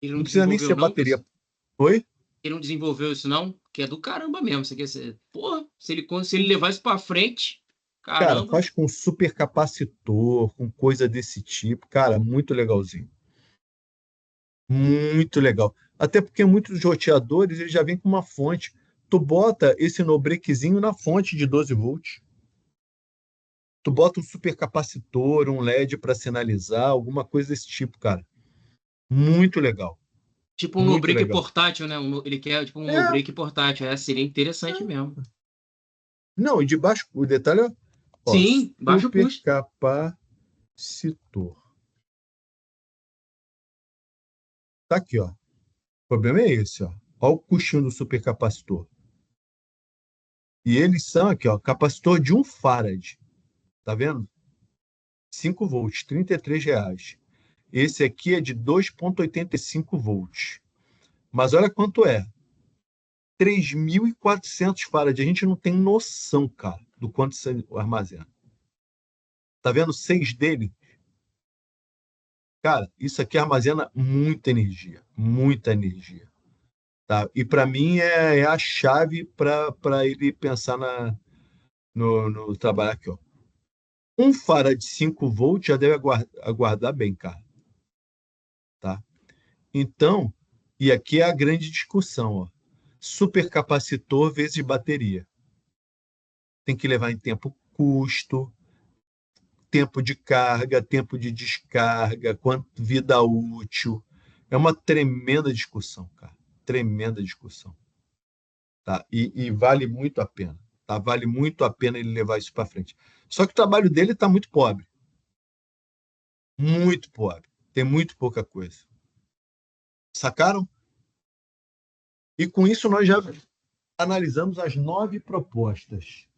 [SPEAKER 3] Ele
[SPEAKER 1] Não
[SPEAKER 3] não
[SPEAKER 1] precisa nem
[SPEAKER 3] desenvolveu,
[SPEAKER 1] ser
[SPEAKER 3] não,
[SPEAKER 1] bateria.
[SPEAKER 3] professor?
[SPEAKER 1] Oi?
[SPEAKER 3] Ele não desenvolveu isso, não? que é do caramba mesmo. Você quer ser, porra, se ele levar isso pra frente,
[SPEAKER 1] Cara,
[SPEAKER 3] caramba.
[SPEAKER 1] faz com supercapacitor, com coisa desse tipo. Cara, muito legalzinho. Muito legal. Até porque muitos dos roteadores eles já vêm com uma fonte. Tu bota esse no-breakzinho na fonte de 12 volts. Tu bota um supercapacitor, um LED para sinalizar, alguma coisa desse tipo, cara. Muito legal.
[SPEAKER 3] Tipo um
[SPEAKER 1] Muito
[SPEAKER 3] no-break
[SPEAKER 1] legal.
[SPEAKER 3] portátil, né? Ele quer tipo um
[SPEAKER 1] É,
[SPEAKER 3] no-break portátil. Seria interessante mesmo.
[SPEAKER 1] não, e de baixo, o detalhe é, ó,
[SPEAKER 3] Sim, baixo custo.
[SPEAKER 1] supercapacitor. Tá aqui, ó. O problema é esse, ó. Ó o custinho do supercapacitor. E eles são aqui, ó, capacitor de 1 farad. Tá vendo? 5 volts, R$ 33. Esse aqui é de 2,85 volts. Mas olha quanto é. 3.400 farad. A gente não tem noção, cara, do quanto isso armazena. Tá vendo? 6 dele? Cara, isso aqui armazena muita energia. Muita energia. Tá? E para mim é a chave para ele pensar no trabalho aqui. Ó. 1 farad de 5 volts já deve aguardar bem, cara. Tá? Então, e aqui é a grande discussão. Ó. Supercapacitor vezes bateria. Tem que levar em tempo custo, tempo de carga, tempo de descarga, quanto vida útil. É uma tremenda discussão, cara. Tremenda discussão. Tá? E vale muito a pena. Tá? Vale muito a pena ele levar isso para frente. Só que o trabalho dele está muito pobre. Muito pobre. Tem muito pouca coisa. Sacaram? E com isso nós já analisamos as 9 propostas.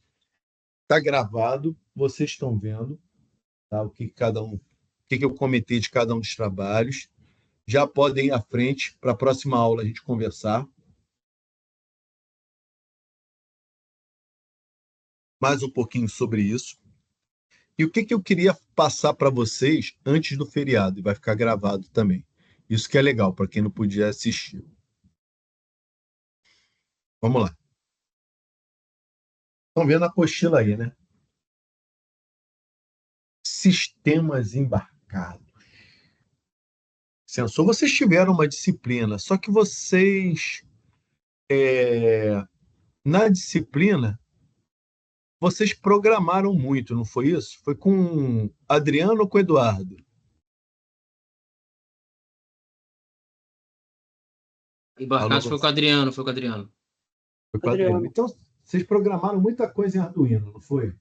[SPEAKER 1] Está gravado, vocês estão vendo, tá? O que eu comentei de cada um dos trabalhos. Já podem ir à frente para a próxima aula a gente conversar mais um pouquinho sobre isso. E o que eu queria passar para vocês antes do feriado, e vai ficar gravado também. Isso que é legal para quem não podia assistir. Vamos lá. Estão vendo a apostila aí, né? Sistemas embarcados. Sensor, vocês tiveram uma disciplina, só que vocês, na disciplina, vocês programaram muito, não foi isso? Foi com Adriano ou com Eduardo? Alô,
[SPEAKER 3] Embarcados foi com o Adriano, foi com o Adriano.
[SPEAKER 1] foi com Adriano.
[SPEAKER 4] Adriano.
[SPEAKER 1] Então, vocês programaram muita coisa em Arduino, não foi?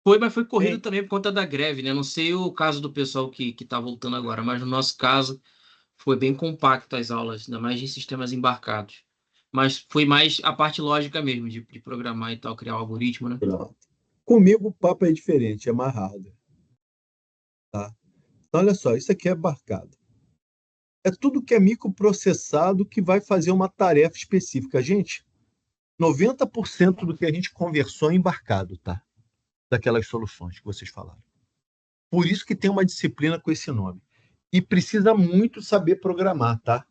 [SPEAKER 3] Foi, mas foi corrido
[SPEAKER 4] Sim.
[SPEAKER 3] também por conta da greve, né? Não sei o caso do pessoal que tá voltando agora, mas no nosso caso foi bem compacto as aulas, ainda mais de sistemas embarcados. Mas foi mais a parte lógica mesmo, de programar e tal, criar o algoritmo, né?
[SPEAKER 1] Pronto. Comigo o papo é diferente, é mais hardware. Tá? Então, olha só, isso aqui é embarcado. É tudo que é microprocessado que vai fazer uma tarefa específica. Gente, 90% do que a gente conversou é embarcado, tá? Daquelas soluções que vocês falaram. Por isso que tem uma disciplina com esse nome. E precisa muito saber programar, tá?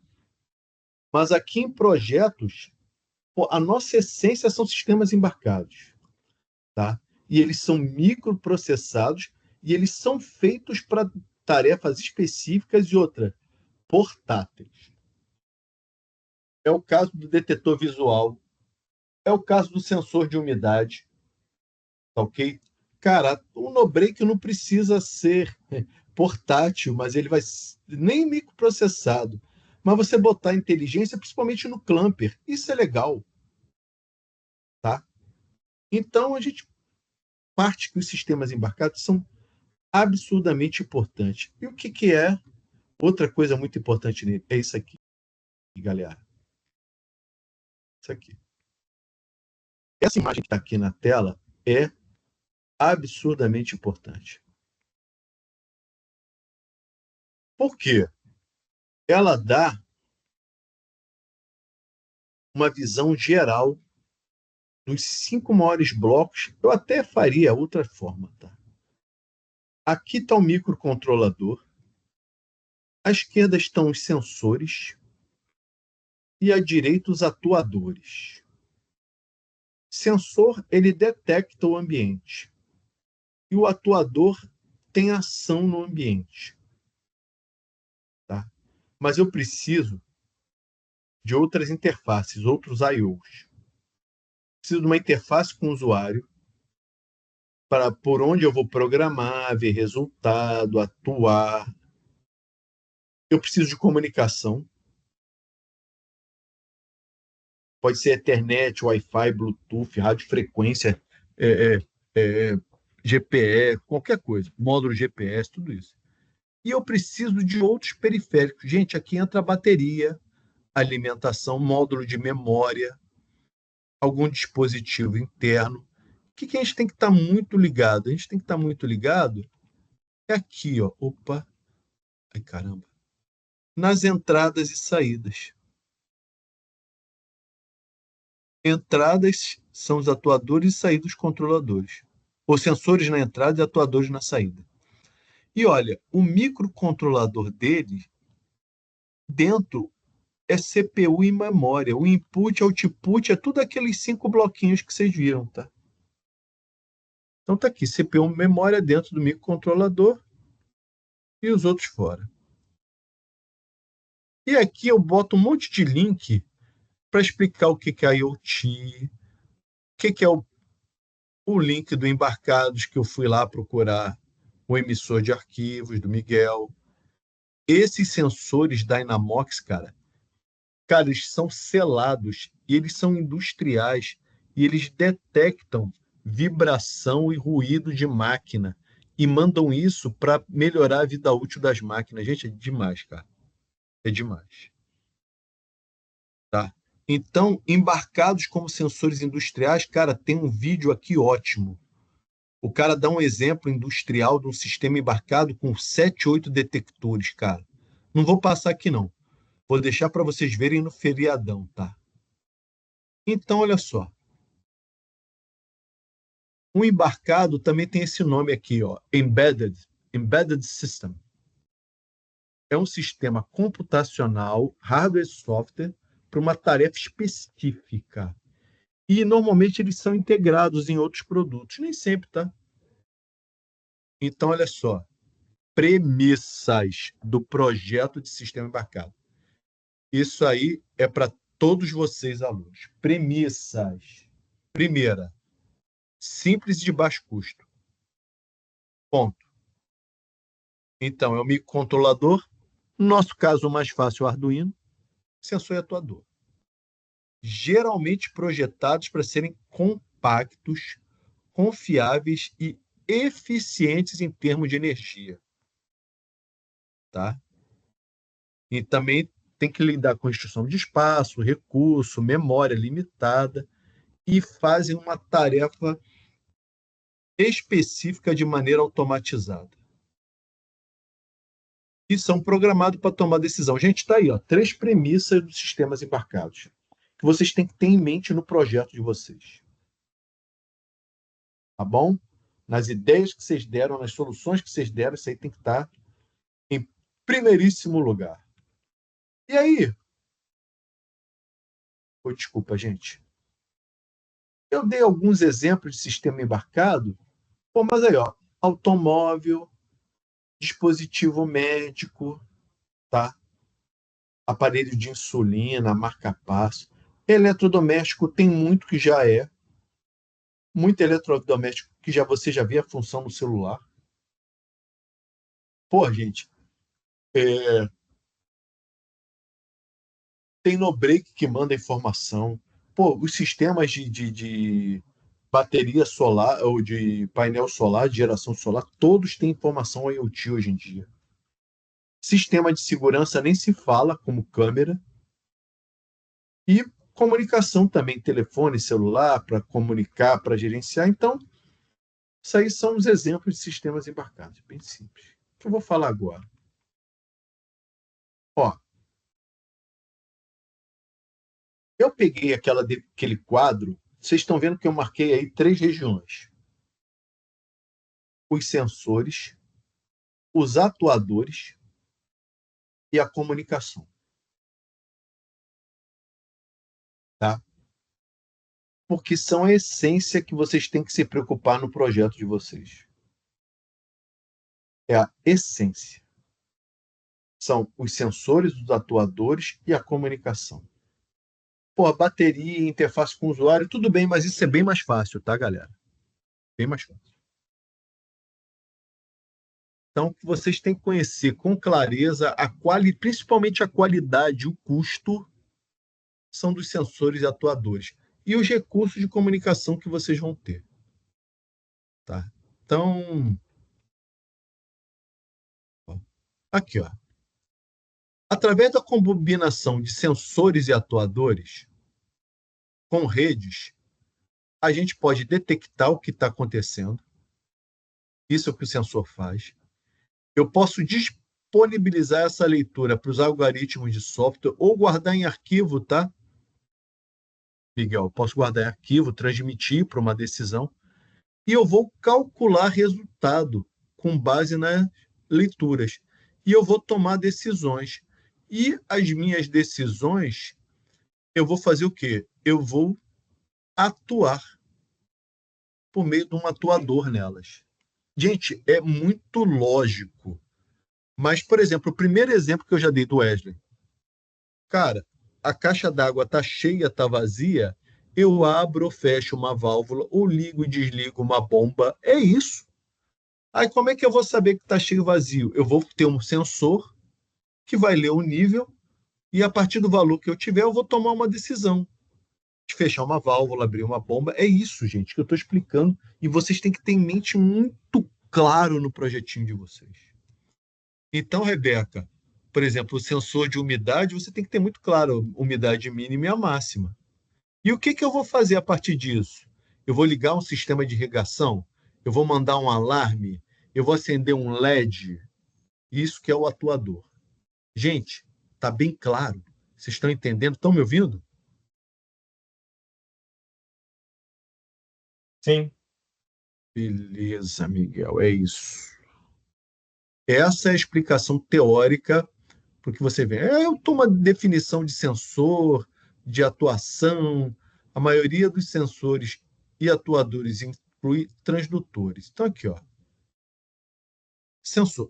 [SPEAKER 1] Mas aqui em projetos, a nossa essência são sistemas embarcados, tá? E eles são microprocessados e eles são feitos para tarefas específicas e outra, portáteis. É o caso do detetor visual, é o caso do sensor de umidade, tá ok? Cara, o no-break não precisa ser portátil, mas ele vai nem microprocessado. Mas você botar inteligência, principalmente no clamper, isso é legal, tá? Então a gente parte que os sistemas embarcados são absurdamente importantes. E o que é outra coisa muito importante nele? É isso aqui, galera. Isso aqui. Essa imagem que está aqui na tela é absurdamente importante. Por quê? Ela dá uma visão geral dos 5 maiores blocos. Eu até faria outra forma, tá? Aqui está o microcontrolador. À esquerda estão os sensores. e à direita os atuadores. Sensor, ele detecta o ambiente. E o atuador tem ação no ambiente. Tá? Mas eu preciso de outras interfaces, outros I/Os. Preciso de uma interface com o usuário, por onde eu vou programar, ver resultado, atuar. Eu preciso de comunicação. Pode ser Ethernet, Wi-Fi, Bluetooth, radiofrequência, é, GPE, qualquer coisa, módulo GPS, tudo isso. E eu preciso de outros periféricos. Gente, aqui entra a bateria, alimentação, módulo de memória, algum dispositivo interno. O que a gente tem que estar muito ligado? A gente tem que estar muito ligado aqui, ó. Opa, ai caramba. Nas entradas e saídas. Entradas são os atuadores e saídas os controladores. Os sensores na entrada e atuadores na saída. E olha, o microcontrolador dele, dentro, é CPU e memória. O input, output, é tudo aqueles 5 bloquinhos que vocês viram, tá? Então tá aqui, CPU e memória dentro do microcontrolador e os outros fora. E aqui eu boto um monte de link para explicar o que é IoT, o que é o link do Embarcados, que eu fui lá procurar o emissor de arquivos do Miguel. Esses sensores Dynamox, cara, eles são selados e eles são industriais e eles detectam vibração e ruído de máquina e mandam isso para melhorar a vida útil das máquinas. Gente, é demais, cara. É demais. Tá? Então, embarcados como sensores industriais, cara, tem um vídeo aqui ótimo. O cara dá um exemplo industrial de um sistema embarcado com 7, 8 detectores, cara. Não vou passar aqui, não. Vou deixar para vocês verem no feriadão, tá? Então, olha só. Um embarcado também tem esse nome aqui, ó, Embedded System. É um sistema computacional, hardware e software, para uma tarefa específica. E normalmente eles são integrados em outros produtos, nem sempre, tá? Então, olha só, premissas do projeto de sistema embarcado. Isso aí é para todos vocês, alunos. Premissas. Primeira, simples e de baixo custo. Ponto. Então, é o microcontrolador, no nosso caso, o mais fácil, o Arduino, sensor e atuador. Geralmente projetados para serem compactos, confiáveis e eficientes em termos de energia. Tá? E também tem que lidar com instrução de espaço, recurso, memória limitada e fazem uma tarefa específica de maneira automatizada. E são programados para tomar decisão. Gente, está aí, ó, 3 premissas dos sistemas embarcados que vocês têm que ter em mente no projeto de vocês. Tá bom? Nas ideias que vocês deram, nas soluções que vocês deram, isso aí tem que estar em primeiríssimo lugar. E aí? Oh, desculpa, gente. Eu dei alguns exemplos de sistema embarcado. Pô, mas aí, ó, automóvel, dispositivo médico, tá? Aparelho de insulina, marca-passo. Eletrodoméstico tem muito que já é. Muito eletrodoméstico que você já vê a função no celular. Pô, gente, tem no break que manda informação. Pô, os sistemas de bateria solar ou de painel solar, de geração solar, todos têm informação IoT hoje em dia. Sistema de segurança nem se fala, como câmera. E comunicação também, telefone, celular, para comunicar, para gerenciar. Então, isso aí são os exemplos de sistemas embarcados, bem simples. O que eu vou falar agora? Ó, eu peguei aquele quadro, vocês estão vendo que eu marquei aí 3 regiões. Os sensores, os atuadores e a comunicação. tá? Porque são a essência que vocês têm que se preocupar no projeto de vocês. É a essência. São os sensores, os atuadores e a comunicação. Pô, a bateria, interface com o usuário, tudo bem, mas isso é bem mais fácil, tá, galera? Bem mais fácil. Então, vocês têm que conhecer com clareza principalmente a qualidade e o custo são dos sensores e atuadores. E os recursos de comunicação que vocês vão ter. Tá? Então, aqui, ó. Através da combinação de sensores e atuadores com redes, a gente pode detectar o que está acontecendo. Isso é o que o sensor faz. Eu posso disponibilizar essa leitura para os algoritmos de software ou guardar em arquivo, tá? Miguel, eu posso guardar em arquivo, transmitir para uma decisão e eu vou calcular resultado com base nas leituras. E eu vou tomar decisões. E as minhas decisões, eu vou fazer o quê? Eu vou atuar por meio de um atuador nelas. Gente, é muito lógico. Mas, por exemplo, o primeiro exemplo que eu já dei do Wesley. Cara, a caixa d'água está cheia, está vazia, eu abro ou fecho uma válvula, ou ligo e desligo uma bomba. É isso. Aí como é que eu vou saber que está cheio ou vazio? Eu vou ter um sensor que vai ler o nível e a partir do valor que eu tiver, eu vou tomar uma decisão de fechar uma válvula, abrir uma bomba. É isso, gente, que eu estou explicando. E vocês têm que ter em mente muito claro no projetinho de vocês. Então, Rebeca, por exemplo, o sensor de umidade, você tem que ter muito claro a umidade mínima e a máxima. E o que eu vou fazer a partir disso? Eu vou ligar um sistema de irrigação? Eu vou mandar um alarme? Eu vou acender um LED? Isso que é o atuador. Gente, está bem claro? Vocês estão entendendo? Estão me ouvindo?
[SPEAKER 2] Sim.
[SPEAKER 1] Beleza, Miguel, é isso. Essa é a explicação teórica, porque você vê, eu tomo uma definição de sensor, de atuação, a maioria dos sensores e atuadores inclui transdutores. Então, aqui, ó.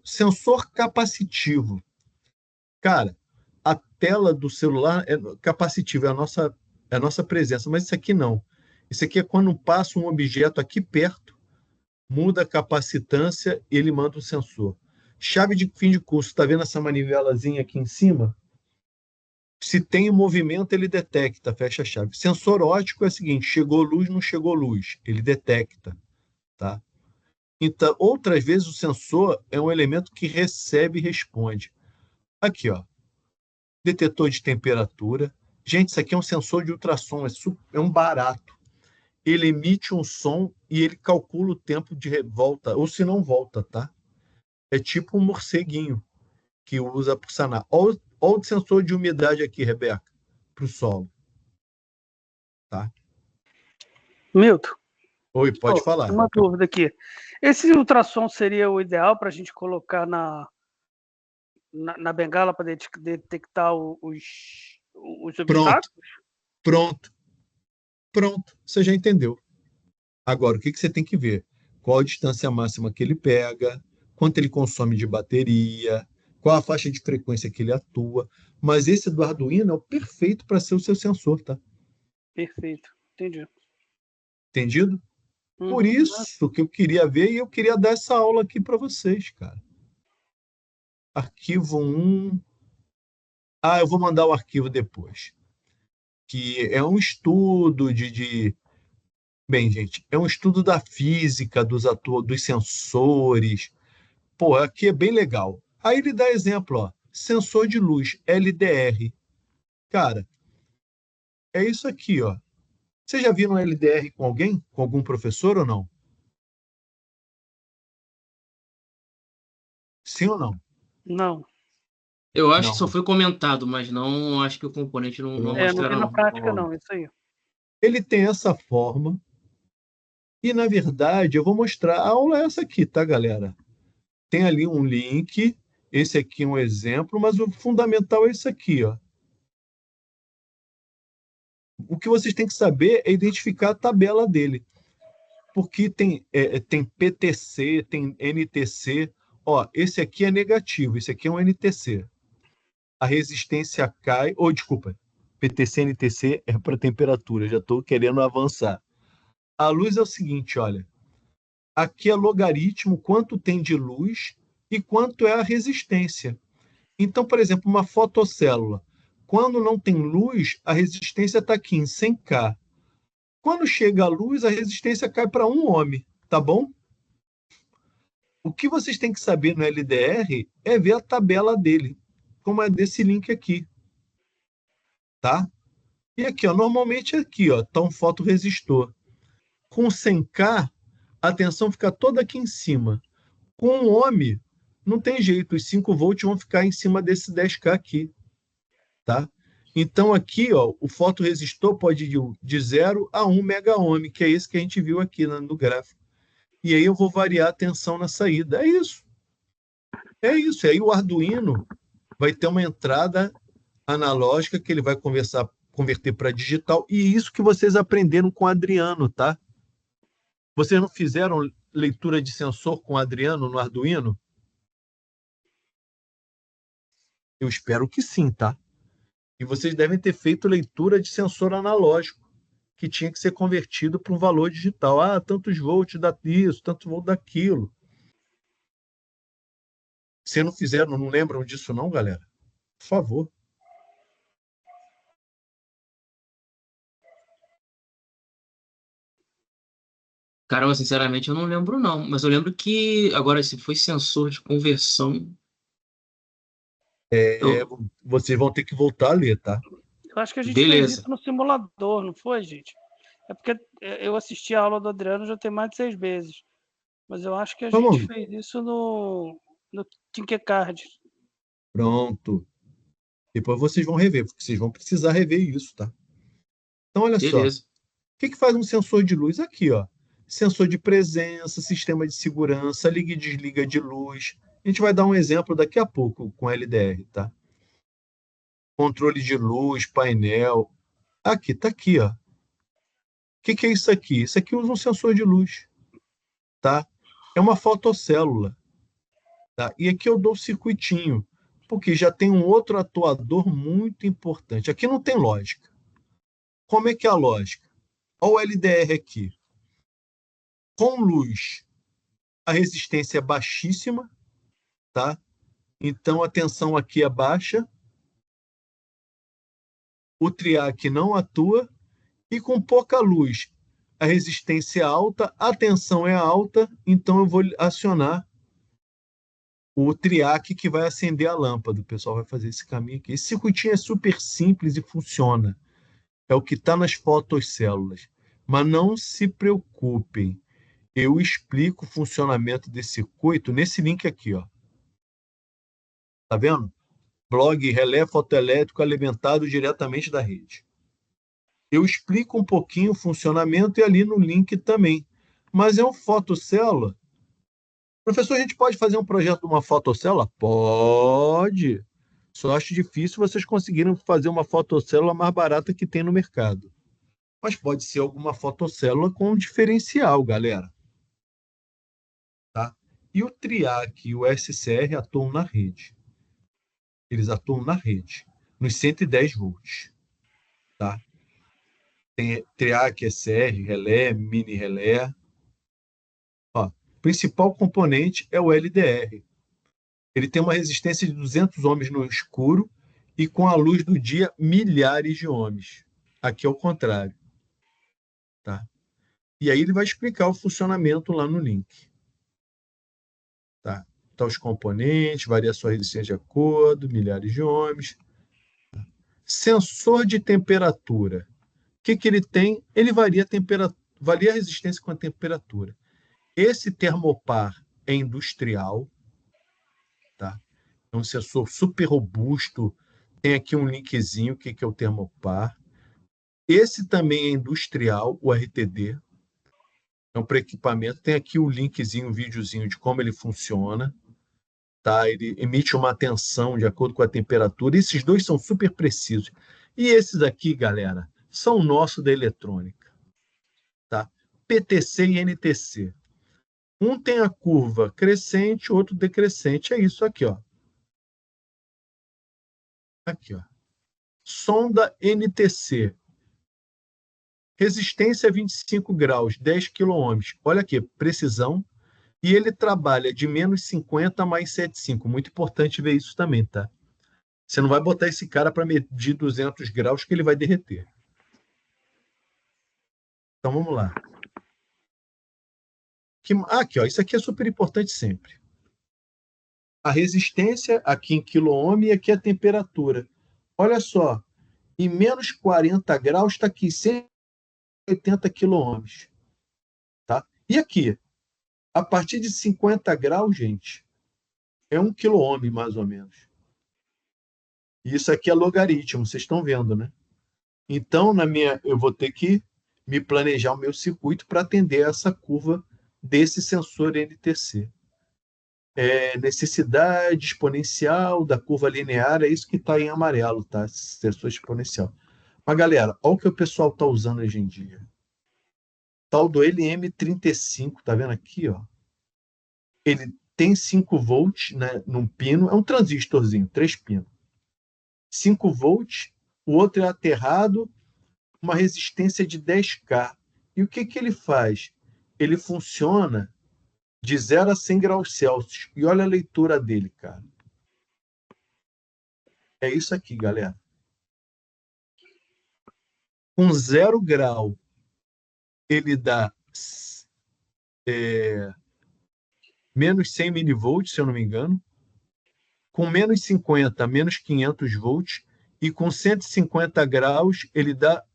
[SPEAKER 1] Sensor capacitivo. Cara, a tela do celular é capacitiva, é a nossa presença, mas isso aqui não. Isso aqui é quando passa um objeto aqui perto, muda a capacitância, ele manda o sensor. Chave de fim de curso, está vendo essa manivelazinha aqui em cima? Se tem movimento, ele detecta, fecha a chave. Sensor óptico é o seguinte, chegou luz, não chegou luz, ele detecta, tá? Então, outras vezes o sensor é um elemento que recebe e responde. Aqui, ó, detetor de temperatura. Gente, isso aqui é um sensor de ultrassom, é um barato. Ele emite um som e ele calcula o tempo de volta, ou se não volta, tá? É tipo um morceguinho que usa para sanar. Olha o sensor de umidade aqui, Rebeca, para o solo. Tá?
[SPEAKER 4] Milton,
[SPEAKER 1] Oi, pode falar.
[SPEAKER 4] uma dúvida aqui. Esse ultrassom seria o ideal para a gente colocar na bengala para detectar os obstáculos?
[SPEAKER 1] Pronto. Você já entendeu. Agora, o que você tem que ver? Qual a distância máxima que ele pega, quanto ele consome de bateria, qual a faixa de frequência que ele atua. Mas esse do Arduino é o perfeito para ser o seu sensor, tá?
[SPEAKER 4] Perfeito, entendi.
[SPEAKER 1] Entendido? Por isso que eu queria ver e eu queria dar essa aula aqui para vocês, cara. Arquivo 1. Eu vou mandar o arquivo depois. Que é um estudo Bem, gente, é um estudo da física, dos sensores. Pô, aqui é bem legal. Aí ele dá exemplo, ó. Sensor de luz, LDR. Cara, é isso aqui, ó. Você já viu um LDR com alguém? Com algum professor ou não? Sim ou não?
[SPEAKER 4] Não.
[SPEAKER 3] Eu acho
[SPEAKER 1] Não.
[SPEAKER 3] que só foi comentado, mas não acho que o componente não
[SPEAKER 4] Não
[SPEAKER 3] mostraram.
[SPEAKER 4] vi na prática, não, isso aí.
[SPEAKER 1] Ele tem essa forma. E, na verdade, eu vou mostrar. A aula é essa aqui, tá, galera? Tem ali um link. Esse aqui é um exemplo, mas o fundamental é esse aqui, ó. O que vocês têm que saber é identificar a tabela dele. Porque tem PTC, tem NTC. Ó, esse aqui é negativo, esse aqui é um NTC. A resistência cai, ou desculpa, PTC, NTC é para temperatura, já estou querendo avançar. A luz é o seguinte, olha, aqui é logaritmo, quanto tem de luz e quanto é a resistência. Então, por exemplo, uma fotocélula, quando não tem luz, a resistência está aqui em 100K. Quando chega a luz, a resistência cai para 1 ohm, tá bom? O que vocês têm que saber no LDR é ver a tabela dele, como é desse link aqui, tá? E aqui, ó, normalmente aqui, ó, tá um fotoresistor. Com 100K, a tensão fica toda aqui em cima. Com 1 ohm, não tem jeito, os 5 volts vão ficar em cima desse 10K aqui, tá? Então aqui, ó, o fotoresistor pode ir de 0 a 1 mega-ohm, que é esse que a gente viu aqui no gráfico. E aí eu vou variar a tensão na saída. É isso. É isso. E aí o Arduino vai ter uma entrada analógica que ele vai converter para digital. E isso que vocês aprenderam com o Adriano, tá? Vocês não fizeram leitura de sensor com o Adriano no Arduino? Eu espero que sim, tá? E vocês devem ter feito leitura de sensor analógico, que tinha que ser convertido para um valor digital. Ah, tantos volts dá isso, tantos volts daquilo. Se não fizeram, não lembram disso não, galera? Por favor.
[SPEAKER 3] Caramba, sinceramente, eu não lembro, não. Mas eu lembro que, agora, se foi sensor de conversão.
[SPEAKER 1] Vocês vão ter que voltar a ler, tá?
[SPEAKER 4] Eu acho que a gente fez
[SPEAKER 3] Beleza.
[SPEAKER 4] isso no simulador, não foi, gente? É porque eu assisti a aula do Adriano já tem mais de 6 meses. Mas eu acho que a
[SPEAKER 1] Vamos.
[SPEAKER 4] gente fez isso no Tinkercad.
[SPEAKER 1] Pronto. Depois vocês vão rever, porque vocês vão precisar rever isso, tá? Então, olha só.
[SPEAKER 3] Beleza.
[SPEAKER 1] O que faz um sensor de luz? Aqui, ó. Sensor de presença, sistema de segurança, liga e desliga de luz. A gente vai dar um exemplo daqui a pouco com LDR, tá? Controle de luz, painel. Aqui, tá aqui, ó. O que é isso aqui? Isso aqui usa um sensor de luz, tá? É uma fotocélula, tá? E aqui eu dou o circuitinho, porque já tem um outro atuador muito importante. Aqui não tem lógica. Como é que é a lógica? Olha o LDR aqui. Com luz, a resistência é baixíssima, tá? Então a tensão aqui é baixa. O triac não atua. E com pouca luz, a resistência é alta, a tensão é alta, então eu vou acionar o triac que vai acender a lâmpada. O pessoal vai fazer esse caminho aqui. Esse circuitinho é super simples e funciona. É o que está nas fotocélulas. Mas não se preocupem. Eu explico o funcionamento desse circuito nesse link aqui, ó. Tá vendo? Blog relé fotoelétrico alimentado diretamente da rede. Eu explico um pouquinho o funcionamento e ali no link também. Mas é uma fotocélula. Professor, a gente pode fazer um projeto de uma fotocélula? Pode. Só acho difícil vocês conseguirem fazer uma fotocélula mais barata que tem no mercado. Mas pode ser alguma fotocélula com um diferencial, galera. Tá? E o TRIAC e o SCR atuam na rede. Eles atuam na rede, nos 110 volts. Tá? Tem TRIAC, SCR, relé, mini relé. Ó, o principal componente é o LDR. Ele tem uma resistência de 200 ohms no escuro e com a luz do dia, milhares de ohms. Aqui é o contrário. Tá? E aí ele vai explicar o funcionamento lá no link. Tá? Então, os componentes, varia a sua resistência de acordo, milhares de ohms. Sensor de temperatura. O que ele tem? Ele varia a resistência com a temperatura. Esse termopar é industrial, tá? É um sensor super robusto. Tem aqui um linkzinho, o que é o termopar. Esse também é industrial, o RTD. É um para equipamento. Tem aqui o linkzinho, o videozinho de como ele funciona. Tá? Ele emite uma tensão de acordo com a temperatura. Esses dois são super precisos. E esses aqui, galera, são nossos da eletrônica, tá? PTC e NTC. Um tem a curva crescente, outro decrescente. É isso aqui, ó. Aqui, ó. Sonda NTC. Resistência a 25 graus, 10 kΩ. Olha aqui, precisão. E ele trabalha de menos 50 a mais 7,5. Muito importante ver isso também, tá? Você não vai botar esse cara para medir 200 graus que ele vai derreter. Então, vamos lá. Aqui, ó, isso aqui é super importante sempre. A resistência aqui em quiloohm e aqui a temperatura. Olha só, em menos 40 graus está aqui 180 quiloohms. Tá? E aqui, a partir de 50 graus, gente, é 1 quiloohm mais ou menos. E isso aqui é logaritmo, vocês estão vendo, né? Então, eu vou ter que me planejar o meu circuito para atender essa curva desse sensor NTC. Necessidade exponencial da curva linear, é isso que está em amarelo, tá? Sensor exponencial. Mas, galera, olha o que o pessoal está usando hoje em dia. Tal do LM35, tá vendo aqui, ó? Ele tem 5 volts, né, num pino, é um transistorzinho, 3 pinos. 5 volts, o outro é aterrado, uma resistência de 10K. E o que ele faz? Ele funciona de 0 a 100 graus Celsius. E olha a leitura dele, cara. É isso aqui, galera. Com 0 grau, ele dá menos 100 milivolts, se eu não me engano. Com menos 50, menos 500 volts. E com 150 graus, ele dá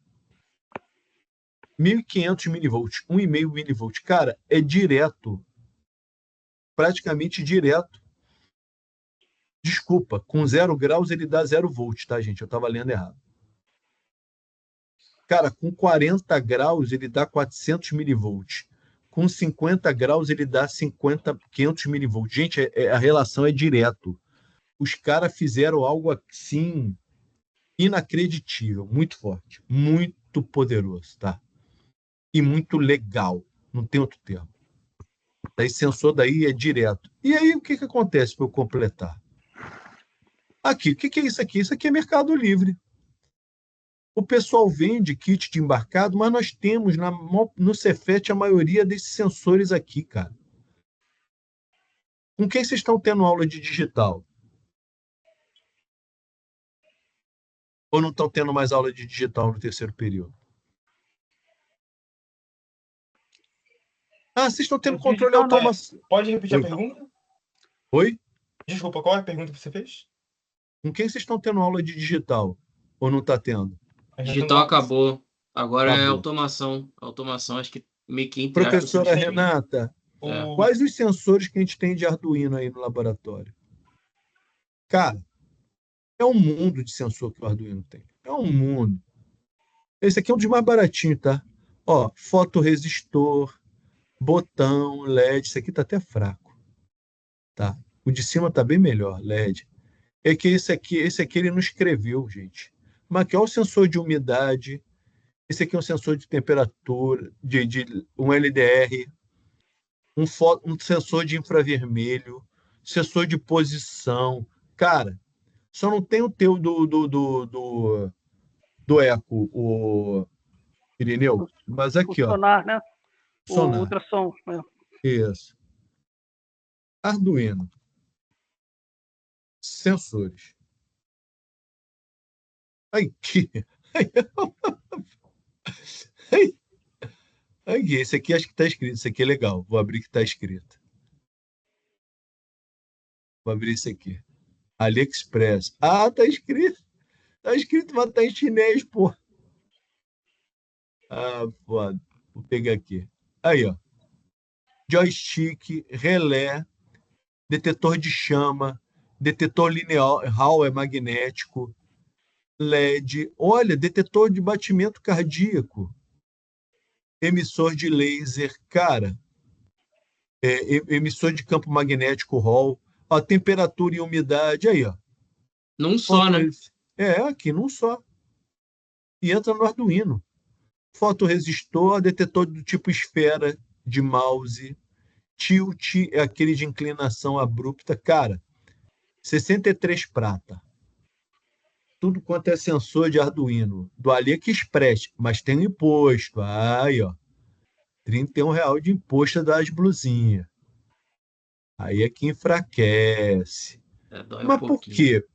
[SPEAKER 1] 1.500 milivolts, 1,5 milivolts. Cara, é direto. Praticamente direto. Desculpa, com 0 graus ele dá 0 volts, tá, gente? Eu estava lendo errado. Cara, com 40 graus ele dá 400 milivolts. Com 50 graus ele dá 500 milivolts. Gente, a relação é direto. Os caras fizeram algo assim inacreditável, muito forte, muito poderoso, tá? E muito legal, não tem outro termo. Esse sensor daí é direto. E aí o que acontece para eu completar? Aqui, o que é isso aqui? Isso aqui é Mercado Livre. O pessoal vende kit de embarcado, mas nós temos no Cefet a maioria desses sensores aqui, cara. Com quem vocês estão tendo aula de digital? Ou não estão tendo mais aula de digital no terceiro período? Vocês estão tendo controle automático.
[SPEAKER 2] Pode repetir a pergunta?
[SPEAKER 1] Oi?
[SPEAKER 2] Desculpa, qual é a pergunta que você fez?
[SPEAKER 1] Com quem vocês estão tendo aula de digital? Ou não está tendo?
[SPEAKER 3] Digital acabou. Agora é automação. Automação, acho que meio que entre
[SPEAKER 1] Professora Renata, quais os sensores que a gente tem de Arduino aí no laboratório? Cara, é um mundo de sensor que o Arduino tem. É um mundo. Esse aqui é um dos mais baratinhos, tá? Ó, fotoresistor, botão, LED. Esse aqui tá até fraco. Tá? O de cima tá bem melhor, LED. É que esse aqui ele não escreveu, gente. Mas aqui, ó, o sensor de umidade. Esse aqui é um sensor de temperatura, um LDR, um sensor de infravermelho, sensor de posição. Cara, só não tem o teu do Eco, o Irineu, mas aqui,
[SPEAKER 4] o sonar, né?
[SPEAKER 1] Sonar.
[SPEAKER 4] O ultrassom.
[SPEAKER 1] Isso. Arduino. Sensores. Aqui. Aqui. Esse aqui acho que está escrito. Esse aqui é legal. Vou abrir que está escrito. Vou abrir esse aqui. AliExpress. Tá escrito. Tá escrito, mas tá em chinês, pô. Foda. Vou pegar aqui. Aí, ó. Joystick, relé, detetor de chama, detetor linear, é magnético, LED. Olha, detetor de batimento cardíaco. Emissor de laser, cara. Emissor de campo magnético Hall. A temperatura e umidade, aí, ó.
[SPEAKER 3] Num só, né?
[SPEAKER 1] Aqui num só. e entra no Arduino. Fotoresistor, detetor do tipo esfera de mouse, tilt é aquele de inclinação abrupta. Cara, 63 prata. Tudo quanto é sensor de Arduino. Do AliExpress, mas tem um imposto. Aí, ó. R$ 31 de imposto das blusinhas. Aí é que enfraquece.
[SPEAKER 3] Dói um
[SPEAKER 1] Mas por
[SPEAKER 3] pouquinho.
[SPEAKER 1] quê?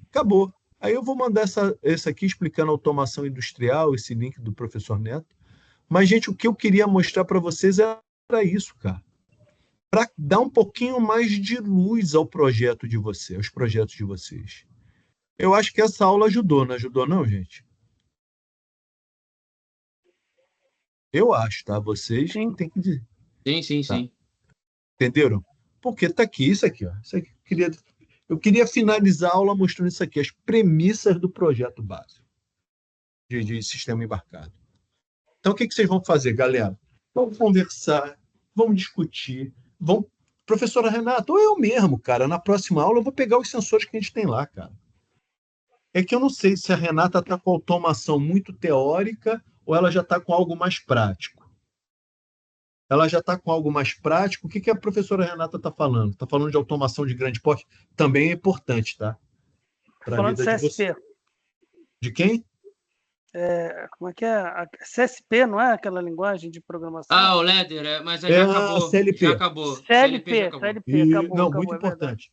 [SPEAKER 1] Acabou. Aí eu vou mandar esse aqui explicando automação industrial, esse link do professor Neto. Mas, gente, o que eu queria mostrar para vocês era isso, cara. Para dar um pouquinho mais de luz ao projeto de vocês, aos projetos de vocês. Eu acho que essa aula ajudou, não ajudou, não, gente? Eu acho, tá? Vocês que
[SPEAKER 4] Sim.
[SPEAKER 1] têm que dizer.
[SPEAKER 3] Sim.
[SPEAKER 1] Tá? Entenderam? Porque tá aqui, isso aqui, ó. Isso aqui, eu queria finalizar a aula mostrando isso aqui, as premissas do projeto básico de sistema embarcado. Então, o que vocês vão fazer, galera? Vamos conversar, vamos discutir, vamos... Professora Renata, ou eu mesmo, cara, na próxima aula eu vou pegar os sensores que a gente tem lá, cara. É que eu não sei se a Renata está com automação muito teórica ou ela já está com algo mais prático. Ela já está com algo mais prático. O que a professora Renata está falando? Está falando de automação de grande porte? Também é importante, tá? Para a
[SPEAKER 4] Falando de
[SPEAKER 1] vida de
[SPEAKER 4] CSP.
[SPEAKER 1] você. De quem?
[SPEAKER 4] Como é que é? A CSP, não é aquela linguagem de programação?
[SPEAKER 3] O Ladder, mas
[SPEAKER 1] É
[SPEAKER 3] já
[SPEAKER 1] a
[SPEAKER 3] acabou.
[SPEAKER 1] CLP.
[SPEAKER 3] Já acabou.
[SPEAKER 4] CLP,
[SPEAKER 3] já acabou.
[SPEAKER 4] CLP, acabou,
[SPEAKER 1] muito
[SPEAKER 4] é
[SPEAKER 1] importante.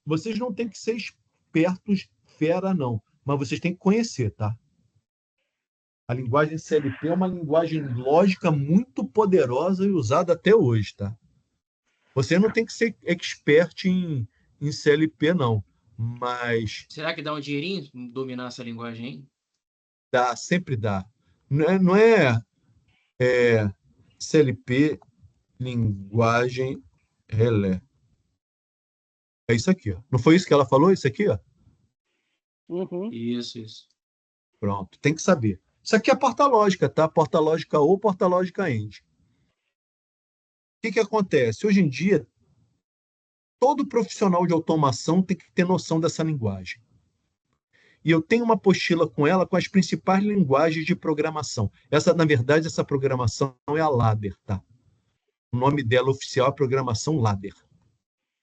[SPEAKER 1] Vocês não têm que ser espertos fera, não. Mas vocês têm que conhecer, tá? A linguagem CLP é uma linguagem lógica muito poderosa e usada até hoje, tá? Você não tem que ser expert em CLP, não. Mas
[SPEAKER 3] Será que dá um dinheirinho dominar essa linguagem aí?
[SPEAKER 1] dá, sempre dá. Não é CLP, linguagem relé. É isso aqui, ó. Não foi isso que ela falou? Isso aqui, ó?
[SPEAKER 4] Uhum.
[SPEAKER 3] Isso.
[SPEAKER 1] Pronto, tem que saber. Isso aqui é porta-lógica, tá? Porta-lógica ou porta-lógica end. O que acontece? Hoje em dia, todo profissional de automação tem que ter noção dessa linguagem. E eu tenho uma apostila com ela com as principais linguagens de programação. Na verdade, essa programação é a Ladder, tá? O nome dela oficial é programação Ladder.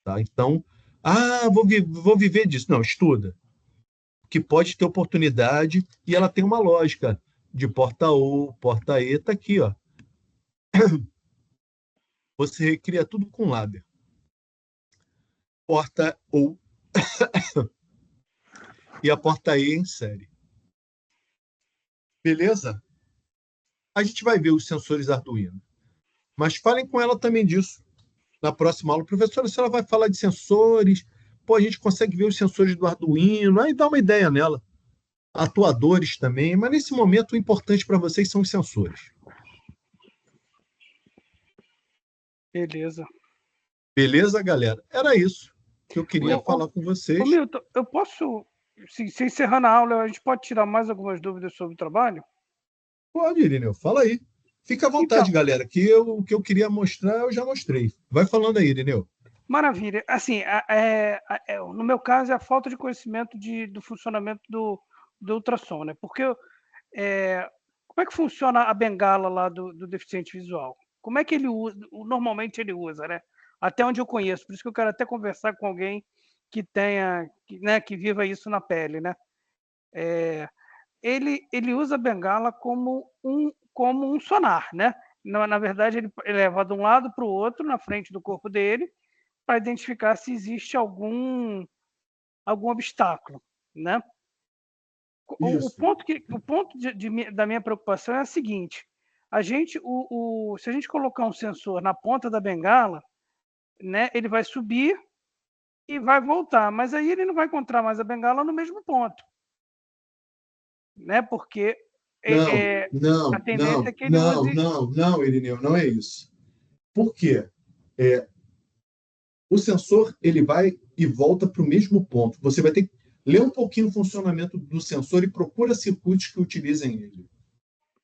[SPEAKER 1] Tá? Então, vou viver disso. Não, estuda. Que pode ter oportunidade e ela tem uma lógica de porta ou, porta E, tá aqui, ó. Você recria tudo com ladder. Porta ou e a porta E em série. Beleza? A gente vai ver os sensores Arduino. Mas falem com ela também disso na próxima aula. Professora, se ela vai falar de sensores, a gente consegue ver os sensores do Arduino, aí dá uma ideia nela. Atuadores também, mas nesse momento o importante para vocês são os sensores.
[SPEAKER 4] Beleza.
[SPEAKER 1] Beleza, galera? Era isso que eu queria falar com vocês.
[SPEAKER 4] Ô, Milton, eu posso, se encerrando a aula, a gente pode tirar mais algumas dúvidas sobre o trabalho?
[SPEAKER 1] Pode, Irineu, fala aí. Fica à vontade,
[SPEAKER 4] Então,
[SPEAKER 1] galera, o que eu queria mostrar, eu já mostrei. Vai falando aí, Irineu.
[SPEAKER 4] maravilha. Assim, no meu caso, é a falta de conhecimento do funcionamento do ultrassom, né? Porque como é que funciona a bengala lá do deficiente visual? Como é que ele usa, normalmente ele usa, né? Até onde eu conheço, por isso que eu quero até conversar com alguém que tenha, que viva isso na pele, né? Ele usa a bengala como um sonar, né? Na verdade, ele leva de um lado para o outro, na frente do corpo dele, para identificar se existe algum obstáculo, né? O ponto da minha preocupação é o seguinte: se a gente colocar um sensor na ponta da bengala, né, ele vai subir e vai voltar, mas aí ele não vai encontrar mais a bengala no mesmo ponto, né? Porque a tendência é que ele use.
[SPEAKER 1] Não, Irineu, não é isso. Por quê? O sensor ele vai e volta para o mesmo ponto. Você vai ter que ler um pouquinho o funcionamento do sensor e procura circuitos que utilizem ele.
[SPEAKER 4] Entendi.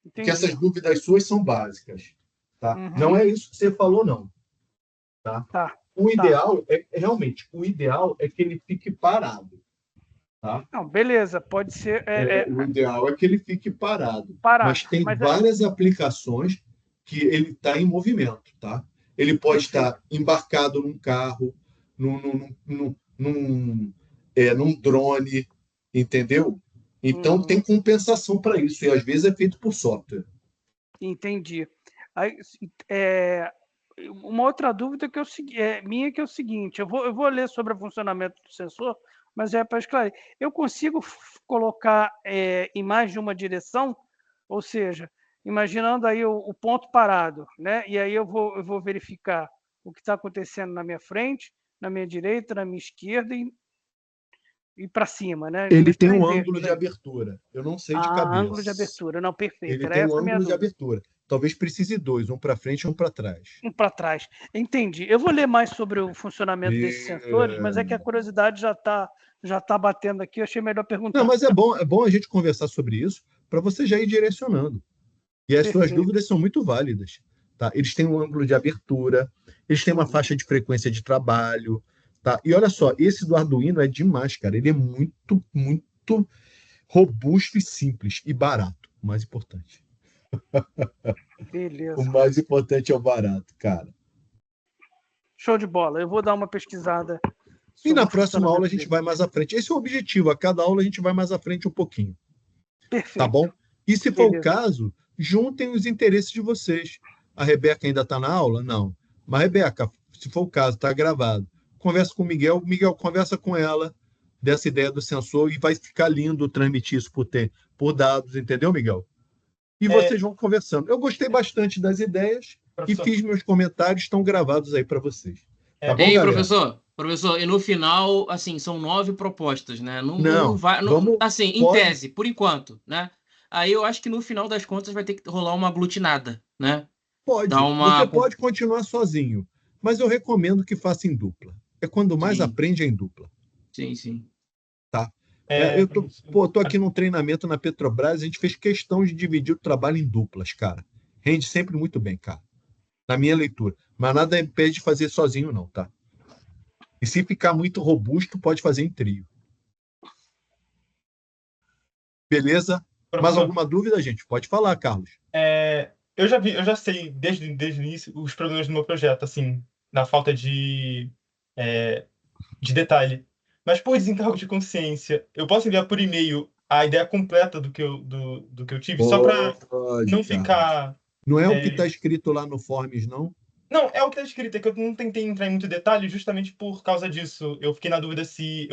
[SPEAKER 1] Porque essas dúvidas suas são básicas. Tá?
[SPEAKER 4] Uhum.
[SPEAKER 1] Não é isso que você falou, não. Tá?
[SPEAKER 4] Tá.
[SPEAKER 1] O ideal realmente, o ideal é que ele fique parado. Tá?
[SPEAKER 4] Não, beleza, pode ser
[SPEAKER 1] O ideal é que ele fique parado.
[SPEAKER 4] parado.
[SPEAKER 1] Mas tem
[SPEAKER 4] Mas
[SPEAKER 1] várias aplicações que ele está em movimento. Tá? Ele pode estar embarcado num carro, num drone, entendeu? Então tem compensação para isso, e às vezes é feito por software.
[SPEAKER 4] entendi. Aí, uma outra dúvida que minha que é o seguinte: eu vou ler sobre o funcionamento do sensor, mas é para esclarecer. Eu consigo colocar em mais de uma direção, ou seja, imaginando aí o ponto parado, né? E aí eu vou verificar o que está acontecendo na minha frente, na minha direita, na minha esquerda e para cima, né?
[SPEAKER 1] Ele
[SPEAKER 4] Mas
[SPEAKER 1] tem um
[SPEAKER 4] 3D,
[SPEAKER 1] ângulo de abertura. Eu não sei de
[SPEAKER 4] ângulo de
[SPEAKER 1] cabeça.
[SPEAKER 4] abertura. Não, perfeito.
[SPEAKER 1] Ele
[SPEAKER 4] Era
[SPEAKER 1] tem um
[SPEAKER 4] essa a minha
[SPEAKER 1] ângulo de
[SPEAKER 4] dúvida.
[SPEAKER 1] abertura. Talvez precise dois, um para frente e um para trás.
[SPEAKER 4] Um para trás. Entendi. Eu vou ler mais sobre o funcionamento desses sensores, mas é que a curiosidade já tá batendo aqui. Eu achei melhor perguntar.
[SPEAKER 1] Não, mas é bom a gente conversar sobre isso para você já ir direcionando. E as suas dúvidas são muito válidas. Tá? Eles têm um ângulo de abertura, eles têm uma faixa de frequência de trabalho. Tá? E olha só, esse do Arduino é demais, cara. Ele é muito, muito robusto e simples e barato. O mais importante.
[SPEAKER 4] Beleza.
[SPEAKER 1] O mais importante é o barato, cara.
[SPEAKER 4] Show de bola. Eu vou dar uma pesquisada.
[SPEAKER 1] E na próxima aula a gente vai mais à frente. Esse é o objetivo. A cada aula a gente vai mais à frente um pouquinho.
[SPEAKER 4] Perfeito.
[SPEAKER 1] Tá bom? E se for o caso, juntem os interesses de vocês. A Rebeca ainda está na aula? Não. Mas, Rebeca, se for o caso, está gravado. Conversa com o Miguel. Miguel, conversa com ela dessa ideia do sensor e vai ficar lindo transmitir isso por dados, entendeu, Miguel? E vocês vão conversando. Eu gostei bastante das ideias e fiz meus comentários, estão gravados aí para vocês. Tá bom,
[SPEAKER 3] Ei,
[SPEAKER 1] galera?
[SPEAKER 3] professor, e no final, assim, são 9 propostas, né?
[SPEAKER 1] Não
[SPEAKER 3] vai,
[SPEAKER 1] vamos,
[SPEAKER 3] assim, em tese, por enquanto, né? Aí eu acho que no final das contas vai ter que rolar uma aglutinada, né?
[SPEAKER 1] Pode. Você pode continuar sozinho, mas eu recomendo que faça em dupla. É quando mais aprende é em dupla.
[SPEAKER 3] Sim.
[SPEAKER 1] Tá? Eu tô aqui num treinamento na Petrobras, a gente fez questão de dividir o trabalho em duplas, cara. Rende sempre muito bem, cara. Na minha leitura. Mas nada impede de fazer sozinho, não, tá? E se ficar muito robusto, pode fazer em trio. Beleza? Mais alguma dúvida, gente? Pode falar, Carlos.
[SPEAKER 2] Eu já sei desde o início os problemas do meu projeto, assim, na falta de detalhe. Mas por desencargo de consciência, eu posso enviar por e-mail a ideia completa do que eu tive, só para não ficar...
[SPEAKER 1] Não é o que está escrito lá no Forms, não?
[SPEAKER 2] Não, é o que está escrito, é que eu não tentei entrar em muito detalhe justamente por causa disso. Eu fiquei na dúvida se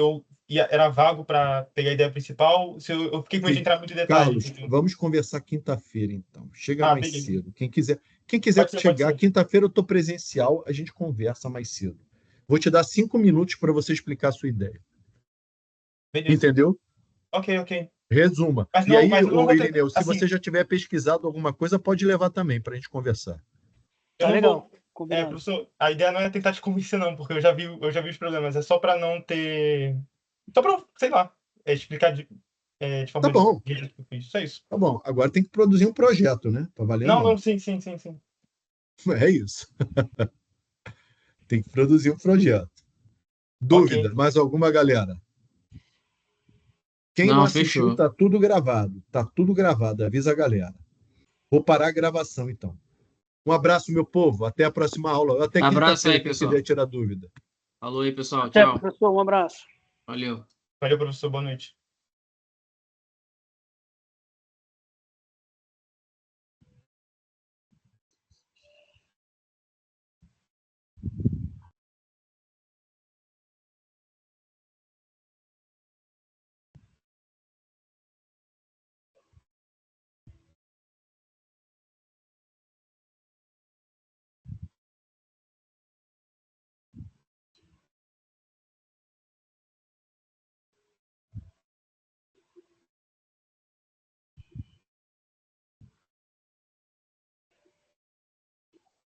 [SPEAKER 2] era vago para pegar a ideia principal, se eu fiquei com medo de entrar muito em detalhe.
[SPEAKER 1] Carlos, vamos conversar quinta-feira, então. Chega mais
[SPEAKER 2] beleza.
[SPEAKER 1] cedo. Quem quiser chegar, quinta-feira eu estou presencial, a gente conversa mais cedo. Vou te dar 5 minutos para você explicar a sua ideia.
[SPEAKER 2] Beleza.
[SPEAKER 1] Entendeu?
[SPEAKER 2] Ok.
[SPEAKER 1] Resuma. Irineu, se você já tiver pesquisado alguma coisa, pode levar também para a gente conversar.
[SPEAKER 4] Legal.
[SPEAKER 2] Professor, a ideia não é tentar te convencer, não, porque eu já vi os problemas. É só para não ter... Só para, sei lá, explicar de forma...
[SPEAKER 1] Tá bom.
[SPEAKER 2] Só isso.
[SPEAKER 1] Tá bom. Agora tem que produzir um projeto, né? Para valer.
[SPEAKER 2] Não, sim.
[SPEAKER 1] É isso. Tem que produzir um projeto. Dúvida? Okay. Mais alguma, galera? Quem não assistiu, tá tudo gravado. Tá tudo gravado. Avisa a galera. Vou parar a gravação, então. Um abraço, meu povo. Até a próxima aula. Até quinta-feira, quem quiser tirar dúvida.
[SPEAKER 3] Falou aí, pessoal.
[SPEAKER 4] Até,
[SPEAKER 3] tchau.
[SPEAKER 4] Professor, um abraço.
[SPEAKER 3] Valeu.
[SPEAKER 2] Valeu, professor. Boa noite.